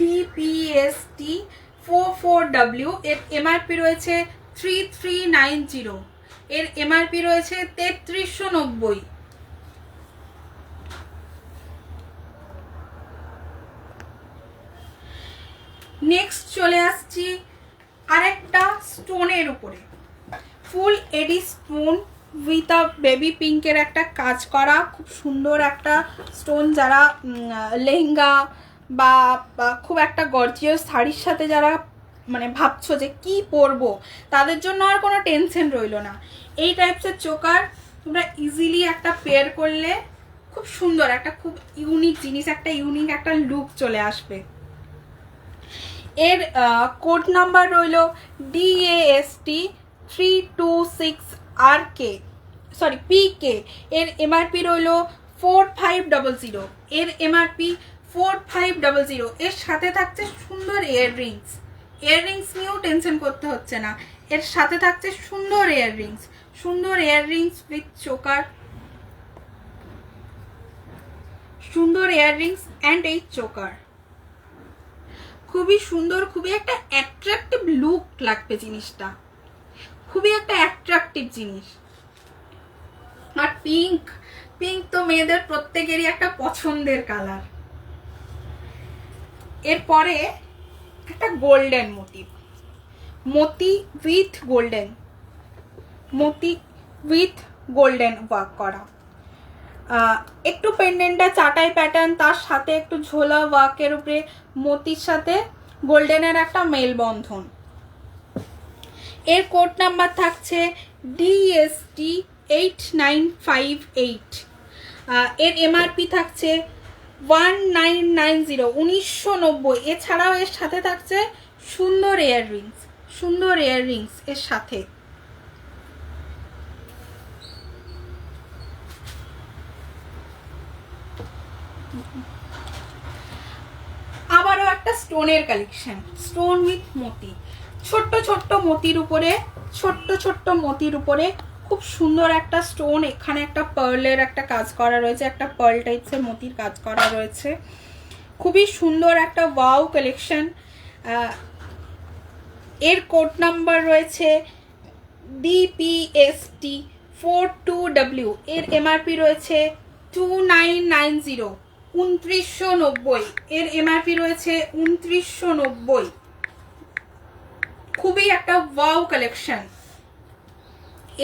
DPST44W, এর এমআরপি রয়েছে 3390, এর এমআরপি রয়েছে 3390। নেক্সট চলে আসছি আরেকটা স্টোনের উপরে, full AD stone with a baby পিঙ্কের একটা কাজ করা খুব সুন্দর একটা স্টোন। যারা লেহেঙ্গা বা খুব একটা গর্জিয়াস শাড়ির সাথে যারা মানে ভাবছো যে কি পরবো, তাদের জন্য আর কোনো টেনশন রইলো না। এই টাইপসের চোকার তোমরা ইজিলি একটা পেয়ার করলে খুব সুন্দর একটা খুব ইউনিক জিনিস, একটা ইউনিক একটা লুক চলে আসবে। এর কোড নাম্বার রইল DAST326RK, সরি PK, এর এমআরপি রইল 4500, এর এমআরপি 4500। এর সাথে থাকছে সুন্দর ইয়াররিংস, ইয়াররিংস নিয়েও টেনশন করতে হচ্ছে না, এর সাথে থাকছে সুন্দর ইয়াররিংস, সুন্দর ইয়াররিংস উইথ চোকার, সুন্দর ইয়াররিংস অ্যান্ড এই চোকার। খুবই সুন্দর, খুবই একটা অ্যাট্রাকটিভ লুক লাগবে জিনিসটা, খুবই একটা অ্যাট্রাকটিভ জিনিস। আর পিঙ্ক, পিঙ্ক তো মেয়েদের প্রত্যেকেরই একটা পছন্দের কালার। এরপরে একটা গোল্ডেন মোটিভ, মতি উইথ গোল্ডেন, মতি উইথ গোল্ডেন ওয়ার্ক করা, একটু পেন্ডেন্টটা চাটাই প্যাটার্ন, তার সাথে একটু ঝোলা ওয়ার্কের উপরে মতির সাথে গোল্ডেনের একটা মেলবন্ধন। এর কোড নাম্বার থাকছে DST8958, এর এমআরপি থাকছে 1990, 1990। এছাড়াও এর সাথে থাকছে সুন্দর ইয়াররিংস, সুন্দর ইয়াররিংস এর সাথে। আবারও একটা স্টোনের কালেকশন, স্টোন উইথ মতি, ছোট্ট ছোট্ট মতির উপরে, ছোট্ট ছোট্ট মতির উপরে খুব সুন্দর একটা স্টোন। এখানে একটা পার্লের একটা কাজ করা রয়েছে, একটা পার্ল টাইপসের মতির কাজ করা রয়েছে, খুবই সুন্দর একটা ওয়াও কালেকশন। এর কোড নাম্বার রয়েছে DPST42W, এর এমআরপি রয়েছে 2990, 2990, এর এমআরপি রয়েছে 2990। খুবই একটা ওয়াও কালেকশন।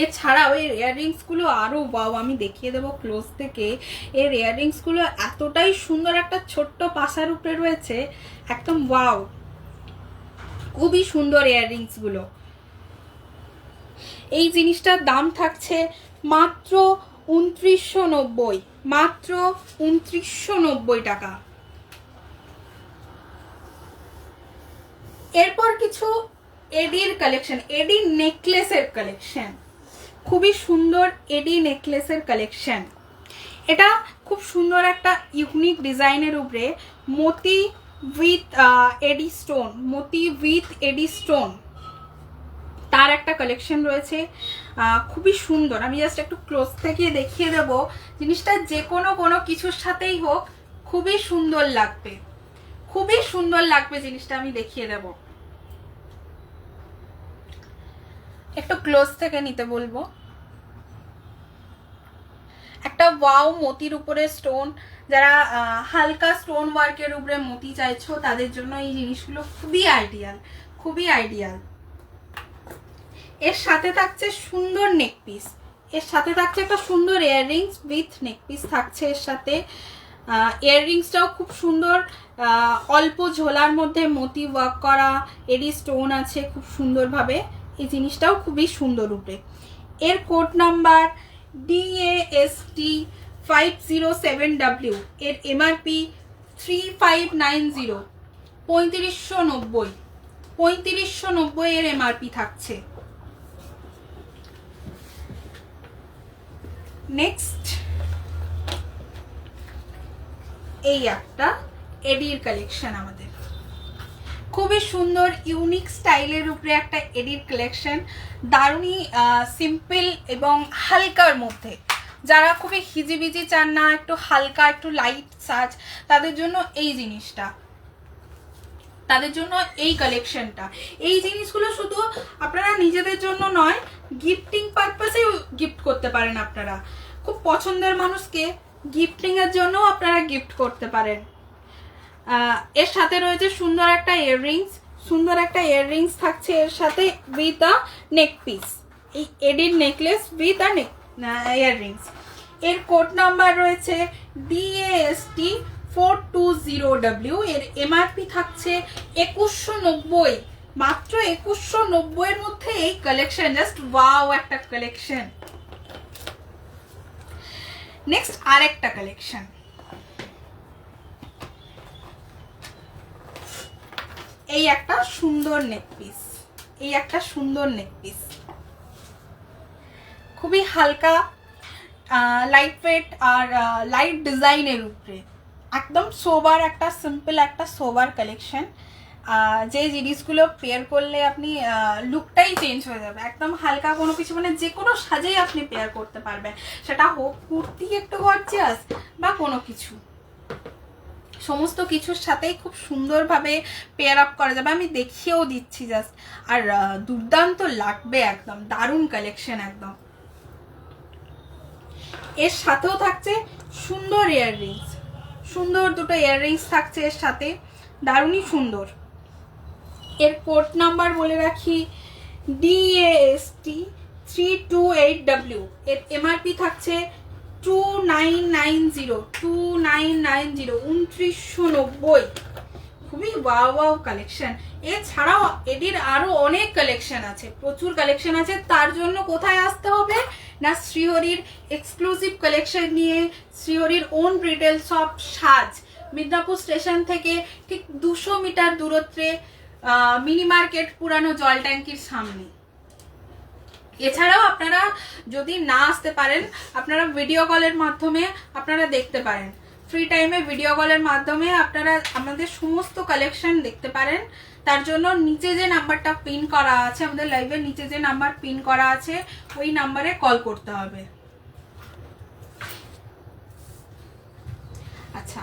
এছাড়াও এর ইয়াররিংসগুলো আরও ওয়াও, আমি দেখিয়ে দেবো ক্লোজ থেকে। এর ইয়াররিংসগুলো এতটাই সুন্দর, একটা ছোট্ট পাশার উপরে রয়েছে, একদম ওয়াও, খুবই সুন্দর ইয়াররিংসগুলো। এই জিনিসটার দাম থাকছে মাত্র 2990, মাত্র 2990 টাকা। এরপর কিছু এডির কালেকশন, এডি নেকলেসের কালেকশন, খুবই সুন্দর এডি নেকলেসের কালেকশন। এটা খুব সুন্দর একটা ইউনিক ডিজাইনের উপরে মতি উইথ এডি স্টোন, মতি উইথ এডি স্টোন, তার একটা কালেকশন রয়েছে, খুবই সুন্দর। আমি জাস্ট একটু ক্লোজ থেকে দেখিয়ে দেবো জিনিসটা, যে কোনো কিছুর সাথেই হোক খুবই সুন্দর লাগবে, খুবই সুন্দর লাগবে জিনিসটা, আমি দেখিয়ে দেব। একটু ক্লোজ থেকে নিতে বলবো। একটা ওয়াও মতির উপরে স্টোন, যারা হালকা স্টোন ওয়ার্কের উপরে মতি চাইছো তাদের জন্য এই জিনিসগুলো খুবই আইডিয়াল, খুবই আইডিয়াল। এর সাথে থাকছে সুন্দর নেকপিস, এর সাথে থাকছে একটা সুন্দর ইয়াররিংস উইথ নেকপিস থাকছে এর সাথে। ইয়াররিংসটাও খুব সুন্দর, অল্প ঝোলার মধ্যে মতি ওয়ার্ক করা, এডি স্টোন আছে খুব সুন্দরভাবে, এই জিনিসটাও খুবই সুন্দর রূপে। এর কোড নাম্বার DAST507W, এর এমআরপি 3590, 3590, 3590 এর এমআরপি থাকছে। নেক্সট এই একটা এডির কালেকশন, আমাদের খুবই সুন্দর ইউনিক স্টাইলের উপরে একটা এডির কালেকশন, দারুণই সিম্পল এবং হালকার মধ্যে। যারা খুবই হিজিবিজি চান না, একটু হালকা একটু লাইট সাজ, তাদের জন্য এই জিনিসটা, তাদের জন্য এই কালেকশনটা। এই জিনিসগুলো শুধু আপনারা নিজেদের জন্য নয়, গিফটিং পারপাসেও গিফট করতে পারেন। আপনারা খুব পছন্দের মানুষকে গিফটিং এর জন্য আপনারা গিফট করতে পারেন। এর সাথে রয়েছে সুন্দর একটা ইয়াররিংস, সুন্দর একটা ইয়াররিংস থাকছে এর সাথে উইথ আ নেক পিস, এই এডির নেকলেস উইথ আ ইয়াররিংস। এর কোড নাম্বার রয়েছে DAST 420W। এর এমআরপি থাকছে 2190, মাত্র 2190 এর মধ্যে এই কালেকশন, জাস্ট ওয়াও একটা কালেকশন। নেক্সট আরেকটা কালেকশন, এই একটা সুন্দর নেকপিস, এই একটা সুন্দর নেকপিস, খুবই হালকা লাইট ওয়েট আর লাইট ডিজাইনের উপরে, একদম সোবার একটা সিম্পল একটা সোবার কালেকশন। যে জিনিসগুলো পেয়ার করলে আপনি লুকটাই চেঞ্জ হয়ে যাবে, একদম হালকা কোনো কিছু, মানে যে কোনো সাজেই আপনি পেয়ার করতে পারবেন, সেটা হোক কুর্তি একটু গর্জিয়াস বা কোনো কিছু, সমস্ত কিছুর সাথেই খুব সুন্দরভাবে পেয়ার আপ করা যাবে। আমি দেখিয়েও দিচ্ছি জাস্ট, আর দুর্দান্ত লাগবে, একদম দারুণ কালেকশন একদম। এর সাথেও থাকছে সুন্দর ইয়াররিংস, সুন্দর দুটো ইয়াররিংস থাকছে এর সাথে, দারুণই সুন্দর। এর কোড নাম্বার বলে রাখি DAST 328W। এর এমআরপি থাকছে 2990, 2990, খুবই ওয়াও ওয়াও কালেকশন। এছাড়াও এটির আরো অনেক কালেকশন আছে, প্রচুর কালেকশন আছে। তার জন্য কোথায় আসতে হবে না, শ্রীহরির এক্সক্লুসিভ কালেকশন নিয়ে, শ্রীহরির ওন রিটেল শপ সাজ, মিদনাপুর স্টেশন থেকে ঠিক 200 মিটার দূরত্বে, মিনি মার্কেট পুরানো জল ট্যাঙ্কির সামনে। এছাড়াও আপনারা যদি না আসতে পারেন, আপনারা ভিডিও কলের মাধ্যমে আপনারা দেখতে পারেন, ফ্রি টাইমে ভিডিও কলের মাধ্যমে আপনারা আমাদের সমস্ত কালেকশন দেখতে পারেন। তার জন্য নিচে যে নাম্বারটা পিন করা আছে, আমাদের লাইভের নিচে যে নাম্বার পিন করা আছে, ওই নাম্বারে কল করতে হবে। আচ্ছা,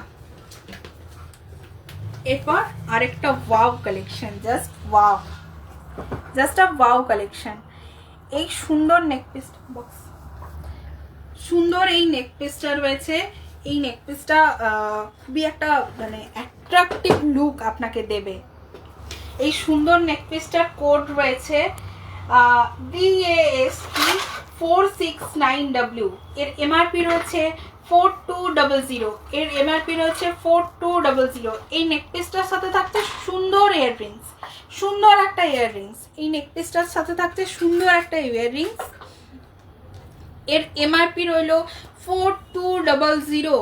এরপর আরেকটা wow collection, just wow, just আ ওয়াও কালেকশন। এই সুন্দর নেকপিস বক্স, সুন্দর এই নেকপিসটা রয়েছে। এই নেকপিসটা খুবই একটা মানে অ্যাট্রাকটিভ লুক আপনাকে দেবে। এই সুন্দর নেকপিসটার কোড রয়েছে DAST 469W। এর এমআরপি রয়েছে 4200, এর এমআরপি রয়েছে 4200। এই নেকপিসটার সাথে থাকছে সুন্দর ইয়াররিংস, সুন্দর একটা ইয়াররিংস। এই নেকপিসটার সাথে থাকছে সুন্দর একটা ইয়াররিংস। এর এমআরপি রইল 4200।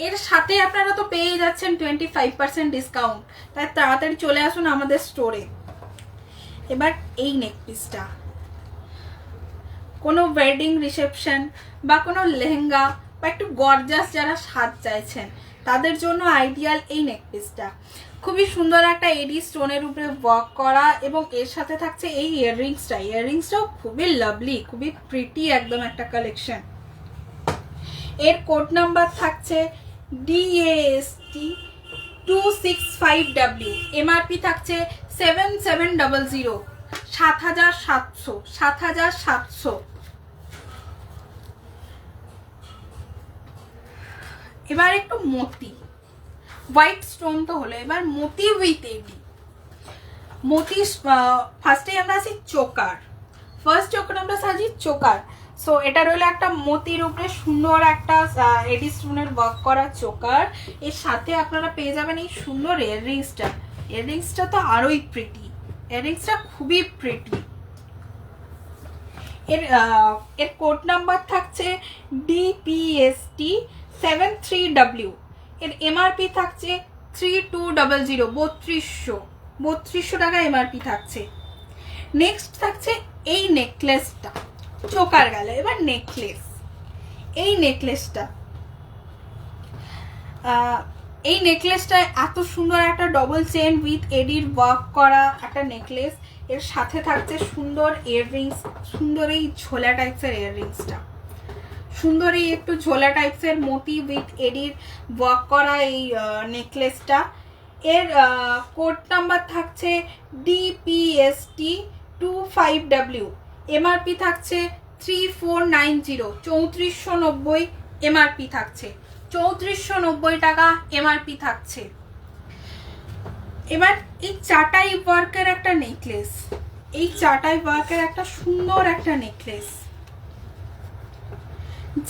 এর সাথে আপনারা তো পেয়ে যাচ্ছেন 25% ডিসকাউন্ট, তাই তাড়াতাড়ি চলে আসুন আমাদের স্টোরে। এবার এই নেকপিসটা কোনো ওয়েডিং রিসেপশন বা কোনো লেহেঙ্গা বা একটু গর্জাস যারা সাজ চাইছেন, তাদের জন্য আইডিয়াল এই নেকপিসটা। খুবই সুন্দর একটা এডি স্টোনের উপরে ওয়ার্ক করা, এবং এর সাথে থাকছে এই ইয়াররিংসটা। ইয়াররিংসটাও খুবই লাভলি, খুবই প্রিটি একদম একটা কালেকশন। এর কোড নাম্বার থাকছে DAST 265W। এমআরপি থাকছে 7700, 7700, 7700। এবার একটু মতি, হোয়াইট স্টোন তো হলো, এবার মতি উইথ এডি। মতি ফার্স্টে আমরা আসি চোকার, ফার্স্ট চোকার আমরা সাজি চোকার। সো এটা রইলো একটা মতির উপরে সুন্দর একটা এডি স্টোনের ওয়ার্ক করা চোকার। এর সাথে আপনারা পেয়ে যাবেন এই সুন্দর ইয়াররিংসটা। ইয়াররিংসটা তো আরোই প্রিটি, ইয়াররিংসটা খুবই প্রিটি। এর কোড নাম্বার থাকছে DPST 73W। এর এমআরপি থাকছে 3200, 3200 টাকা এমআরপি থাকছে। নেক্সট থাকছে এই নেকলেসটা, চোকার গেল, এবার নেকলেস। এই নেকলেসটা এত সুন্দর একটা ডবল চেন উইথ এডির ওয়ার্ক করা একটা নেকলেস। এর সাথে থাকছে সুন্দর ইয়াররিংস, সুন্দর এই ঝোলা টাইপসের ইয়াররিংসটা, সুন্দর এই একটু ঝোলা টাইপসের মোটি উইথ এডির ওয়ার্ক করা এই নেকলেসটা। এর কোড নাম্বার থাকছে DPST 25W, এমআরপি থাকছে 3490, 3490 এমআরপি থাকছে, 3490 টাকা এমআরপি থাকছে। এবার এই চাটাই ওয়ার্কের একটা নেকলেস, এই চাটাই ওয়ার্কের একটা সুন্দর একটা নেকলেস,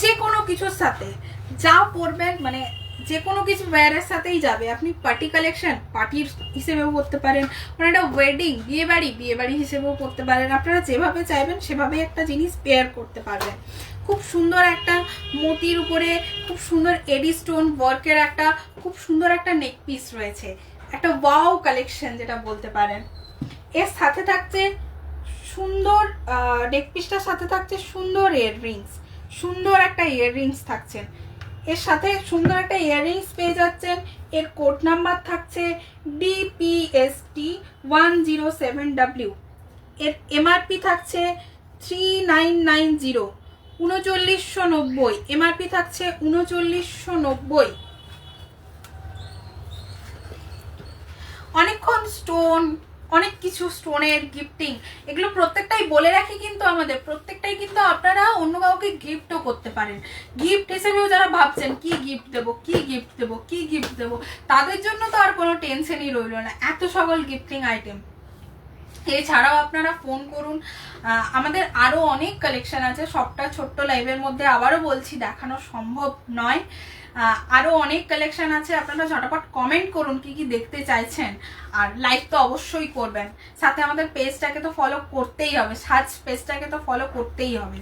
যে কোনো কিছুর সাথে যা পরবেন, মানে যে কোনো কিছু ওয়্যারের সাথেই যাবে। আপনি পার্টি কালেকশন, পার্টির হিসেবেও করতে পারেন, মানে একটা ওয়েডিং, বিয়েবাড়ি হিসেবেও করতে পারেন। আপনারা যেভাবে চাইবেন সেভাবেই একটা জিনিস পেয়ার করতে পারবেন। খুব সুন্দর একটা মোতির উপরে খুব সুন্দর এডি স্টোন ওয়ার্কের একটা খুব সুন্দর একটা নেক পিস রয়েছে, একটা ওয়াও কালেকশন যেটা বলতে পারেন। এর সাথে থাকছে সুন্দর নেক পিসটার সাথে থাকছে সুন্দর ইয়াররিংস, সুন্দর একটা ইয়াররিংস থাকছে। এর সাথে সুন্দর একটা ইয়াররিংস পেয়ে যাচ্ছেন। এর কোড নাম্বার থাকছে DPST 107W, এর এমআরপি থাকছে 3990, 3990 এমআরপি থাকছে, 3990। অনেকক্ষণ স্টোন, অনেক কিছু স্টোনের গিফটিং, এগুলো প্রত্যেকটাই বলে রাখি, কিন্তু আমাদের প্রত্যেকটাই কিন্তু আপনারা অন্য কাউকে গিফটও করতে পারেন। গিফট হিসেবেও যারা ভাবছেন কি গিফট দেবো, কি গিফট দেবো, কি গিফট দেবো, তাদের জন্য তো আর কোনো টেনশনই রইল না, এত সকল গিফটিং আইটেম। এছাড়াও আপনারা ফোন করুন, আমাদের আরও অনেক কালেকশন আছে, সবটা ছোট্ট লাইভের মধ্যে আবারও বলছি দেখানো সম্ভব নয়। আরও অনেক কালেকশন আছে, আপনারা ঝটাপট কমেন্ট করুন কি কি দেখতে চাইছেন, আর লাইক তো অবশ্যই করবেন, সাথে আমাদের পেজটাকে তো ফলো করতেই হবে, সার্চ পেজটাকে তো ফলো করতেই হবে।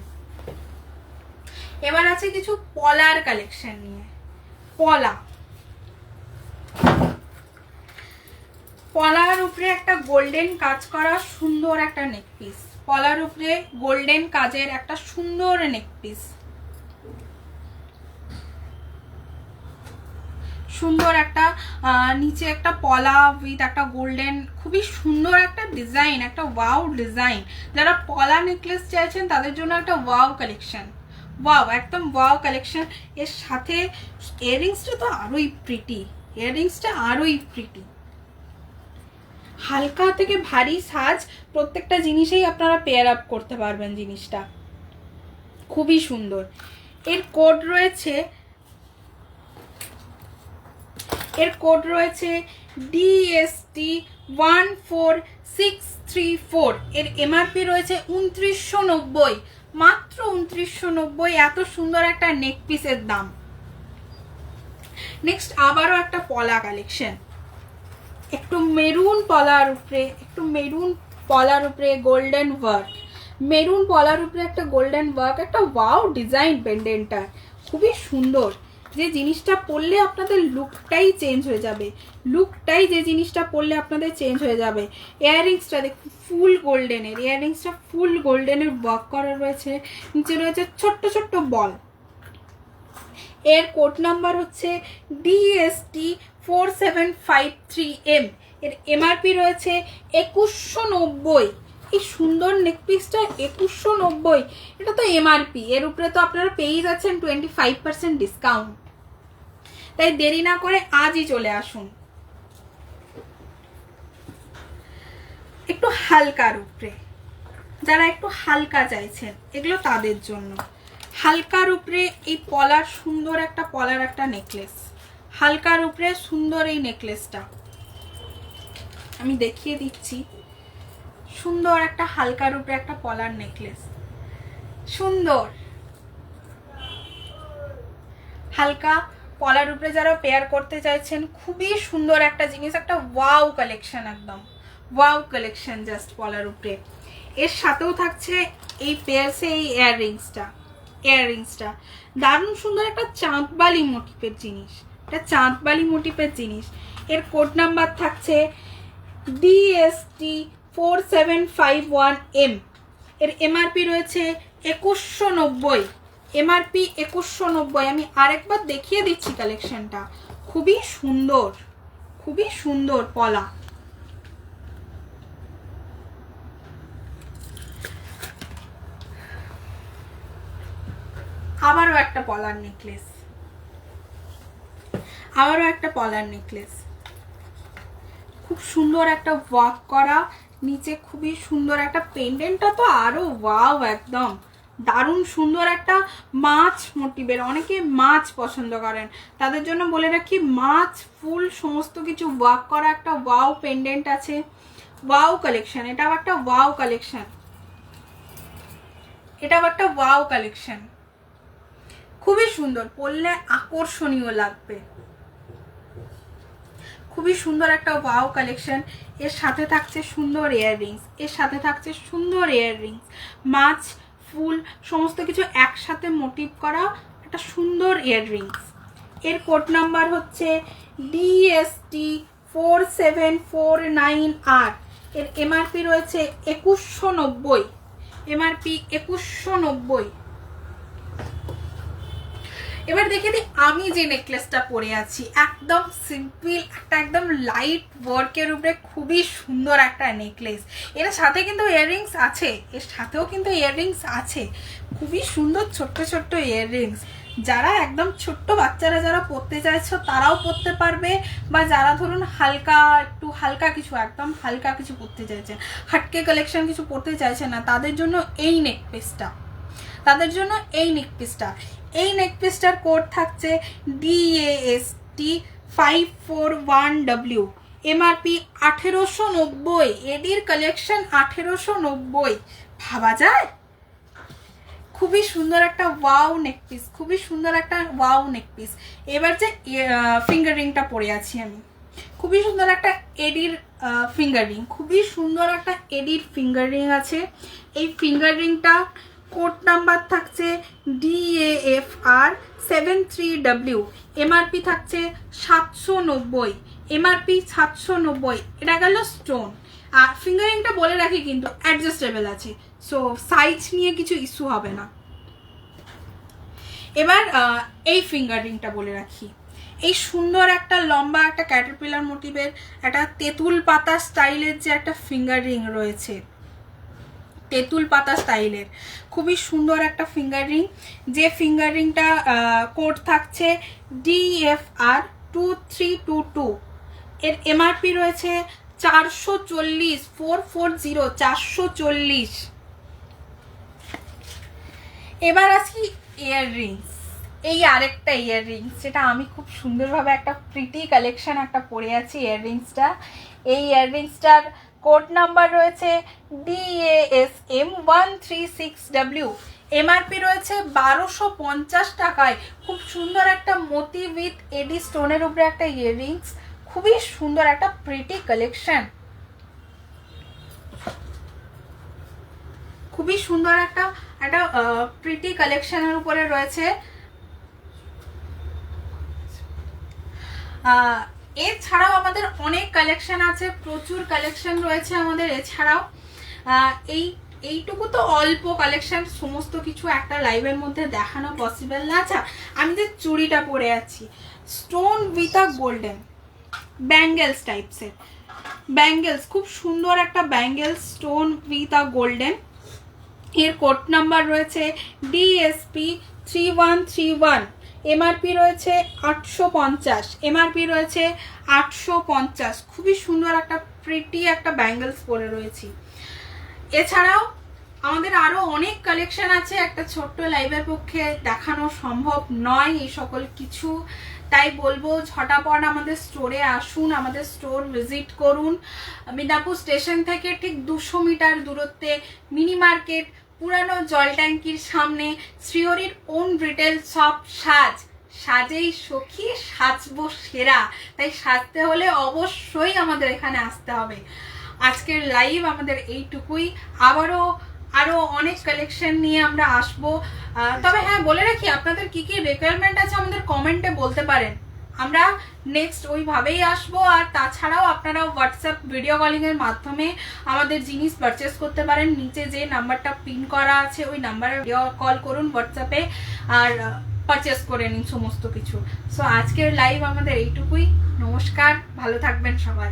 এবার আছে কিছু পলার কালেকশন নিয়ে। পলার উপরে একটা গোল্ডেন কাজ করা সুন্দর একটা নেক পিস, পলার উপরে গোল্ডেন কাজের একটা সুন্দর নেক পিস, সুন্দর একটা নিচে একটা পলা উইথ একটা গোল্ডেন, খুবই সুন্দর একটা ডিজাইন, একটা ওয়াও ডিজাইন। যারা পলা নেকলেস চাইছেন তাদের জন্য একটা ওয়াও কালেকশন, ওয়াও, একদম ওয়াও কালেকশন। এর সাথে ইয়াররিংসটা তো আরোই প্রিটি, ইয়াররিংসটা আরোই প্রিটি। হালকা থেকে ভারী সাজ প্রত্যেকটা জিনিসেই আপনারা পেয়ার আপ করতে পারবেন, জিনিসটা খুবই সুন্দর। এর কোড রয়েছে DST 14634, এর এমআরপি রয়েছে 2990, মাত্র 2990, এত সুন্দর একটা নেক পিসের দাম। নেক্সট আবারও একটা পলা কালেকশন, একটু মেরুন পলার উপরে গোল্ডেন ওয়ার্ক, মেরুন পলার উপরে একটা গোল্ডেন ওয়ার্ক, একটা ওয়াও ডিজাইন পেন্ডেন্টটা খুবই সুন্দর। যে জিনিসটা পরলে আপনাদের লুকটাই চেঞ্জ হয়ে যাবে, যে জিনিসটা পরলে আপনাদের চেঞ্জ হয়ে যাবে। ইয়াররিংসটা দেখুন ফুল গোল্ডেনের, ইয়াররিংসটা ফুল গোল্ডেনের ওয়ার্ক করা রয়েছে, নিচে রয়েছে ছোট্ট ছোট্ট বল। এর কোড নাম্বার হচ্ছে DST 4753M, এর এমআরপি রয়েছে 2190। এই সুন্দর নেক পিসটা 2190, এটা তো এমআরপি, এর উপরে তো আপনারা পেয়ে যাচ্ছেন 25% ডিসকাউন্ট। তাই দেরি না করে আজই চলে আসুন। একটু হালকার উপরে, যারা একটু হালকা চাইছেন এগুলো তাদের জন্য। হালকার উপরে এই সুন্দর একটা পলার একটা নেকলেস, হালকার উপরে সুন্দর এই নেকলেসটা আমি দেখিয়ে দিচ্ছি। সুন্দর একটা হালকার উপরে একটা পলার নেকলেস, সুন্দর হালকা পলার উপরে যারা পেয়ার করতে চাইছেন, খুবই সুন্দর একটা জিনিস, একটা ওয়াও কালেকশন, একদম ওয়াও কালেকশন জাস্ট পলার উপরে। এর সাথেও থাকছে এই পেয়ারসে এই ইয়াররিংসটা দারুণ সুন্দর একটা চাঁদবালি মোটিফের জিনিস, এটা চাঁদবালি মোটিফের জিনিস। এর কোড নাম্বার থাকছে DST4751M। এর এমআরপি রয়েছে 2190, এমআরপি 2190। আমি আরেকবার দেখিয়ে দিচ্ছি কালেকশনটা, খুবই সুন্দর, খুবই সুন্দর পলা। আবারও একটা পলার নেকলেস, আবারও একটা পলার নেকলেস, খুব সুন্দর একটা ওয়ার্ক করা, নিচে খুবই সুন্দর একটা পেন্ডেন্টটা তো আরো ওয়াও, একদম দারুণ সুন্দর একটা মাছ মোটিভের। অনেকে মাছ পছন্দ করেন, তাদের জন্য বলে রাখি মাছ ফুল সমস্ত কিছু ওয়ার্ক করা একটা ওয়াও পেন্ডেন্ট আছে। ওয়াও কালেকশন, এটাও একটা ওয়াও কালেকশন, এটাও একটা ওয়াও কালেকশন, খুবই সুন্দর, পরলে আকর্ষণীয় লাগবে, খুবই সুন্দর একটা ওয়াও কালেকশন। এর সাথে থাকছে সুন্দর ইয়াররিংস, এর সাথে থাকছে সুন্দর ইয়াররিংস, মাছ ফুল সমস্ত কিছু একসাথে মোটিভ করা একটা সুন্দর ইয়াররিংস। এর কোড নাম্বার হচ্ছে DST4749R। এর এমআরপি রয়েছে 2190, এমআরপি 2190। এবার দেখে দিই আমি যে নেকলেসটা পরে আছি, একদম সিম্পল একটা একদম লাইট ওয়ার্কের উপরে খুবই সুন্দর একটা নেকলেস। এর সাথে কিন্তু ইয়াররিংস আছে, এর সাথেও কিন্তু ইয়াররিংস আছে, খুবই সুন্দর ছোট্ট ছোট্ট ইয়াররিংস। যারা একদম ছোট্ট বাচ্চারা যারা পরতে চাইছো তারাও পরতে পারবে, বা যারা ধরুন হালকা একটু হালকা কিছু, একদম হালকা কিছু পরতে চাইছেন, হাটকে কালেকশন কিছু পরতে চাইছেন না, তাদের জন্য এই নেকপিসটা, তাদের জন্য এই নেকপিসটা। এই নেকপিসটার কোড থাকছে DAST541W, এমআরপি 1890, এডির কালেকশন 1890। ভাবা যায়? খুবই সুন্দর একটা ওয়াও নেকপিস, খুবই সুন্দর একটা ওয়াও নেকপিস। এবার যে ফিঙ্গার রিংটা পরে আছি আমি, খুবই সুন্দর একটা এডির ফিঙ্গার রিং, খুবই সুন্দর একটা এডির ফিঙ্গার রিং আছে। এই ফিঙ্গার রিংটা কোড নাম্বার থাকছে DAFR73W, এমআরপি থাকছে 790, এমআরপি 790। এটা গেল স্টোন। আর ফিঙ্গারিংটা বলে রাখি কিন্তু অ্যাডজাস্টেবল আছে, সো সাইজ নিয়ে কিছু ইস্যু হবে না। এবার এই ফিঙ্গারিংটা বলে রাখি, এই সুন্দর একটা লম্বা একটা ক্যাটারপিলার মোটিভের একটা তেঁতুল পাতা স্টাইলের যে একটা ফিঙ্গার রিং রয়েছে, তেঁতুল পাতা স্টাইলের খুবই সুন্দর একটা ফিঙ্গার রিং। যে ফিঙ্গার রিংটা কোড থাকছে DFR2322, এর এমআরপি রয়েছে 440, 440, 440। এবার আসি ইয়াররিংস, এই আরেকটা ইয়াররিংস যেটা আমি খুব সুন্দরভাবে একটা প্রিটি কালেকশন একটা পরে আছি ইয়াররিংসটা। এই ইয়াররিংসটার কোড নাম্বার রয়েছে DASM136W, এমআরপি রয়েছে 1250 টাকায়। খুব সুন্দর একটা মোতি উইথ এডি স্টোনের উপরে একটা ইয়াররিংস, খুবই সুন্দর একটা প্রিটি কালেকশন, খুবই সুন্দর একটা একটা প্রিটি কালেকশনের উপরে রয়েছে। এছাড়াও আমাদের অনেক কালেকশন আছে, প্রচুর কালেকশন রয়েছে আমাদের। এছাড়াও এইটুকু তো অল্প কালেকশন, সমস্ত কিছু একটা লাইভের মধ্যে দেখানো পসিবল না। আচ্ছা, আমি যে চুড়িটা পরে আছি stone with a golden bangles টাইপসের, ব্যাঙ্গেলস খুব সুন্দর একটা bangles stone with a golden. এর কোড নাম্বার রয়েছে DSP3131, এমআরপি রয়েছে 850, এমআরপি রয়েছে 850। খুবই সুন্দর একটা প্রিটি একটা ব্যাঙ্গেলস পরে রয়েছি। এছাড়াও আমাদের আরো অনেক কালেকশন আছে, একটা ছোট্ট লাইভের পক্ষে দেখানো সম্ভব নয় এই সকল কিছু, তাই বলবো ঝটাপট আমাদের স্টোরে আসুন, আমাদের স্টোর ভিজিট করুন। মিদনাপুর স্টেশন থেকে ঠিক 200 মিটার দূরত্বে মিনি মার্কেট, পুরানো জল ট্যাঙ্কির সামনে শ্রীহরির ওন রিটেল শপ সাজ, সাজেই সখী সাজবো সেরা। তাই সাজতে হলে অবশ্যই আমাদের এখানে আসতে হবে। আজকের লাইভ আমাদের এইটুকুই, আরো অনেক কালেকশন নিয়ে আমরা আসবো। তবে হ্যাঁ বলে রাখি, আপনাদের কি কি রিকোয়ারমেন্ট আছে আমাদের কমেন্টে বলতে পারেন, আমরা নেক্সট ওইভাবেই আসবো। আর তাছাড়াও আপনারা হোয়াটসঅ্যাপ ভিডিও কলিংয়ের মাধ্যমে আমাদের জিনিস পারচেস করতে পারেন। নিচে যে নাম্বারটা পিন করা আছে ওই নাম্বারে ভিডিও কল করুন হোয়াটসঅ্যাপে, আর পারচেস করে নিন সমস্ত কিছু। সো আজকের লাইভ আমাদের এইটুকুই। নমস্কার, ভালো থাকবেন সবাই।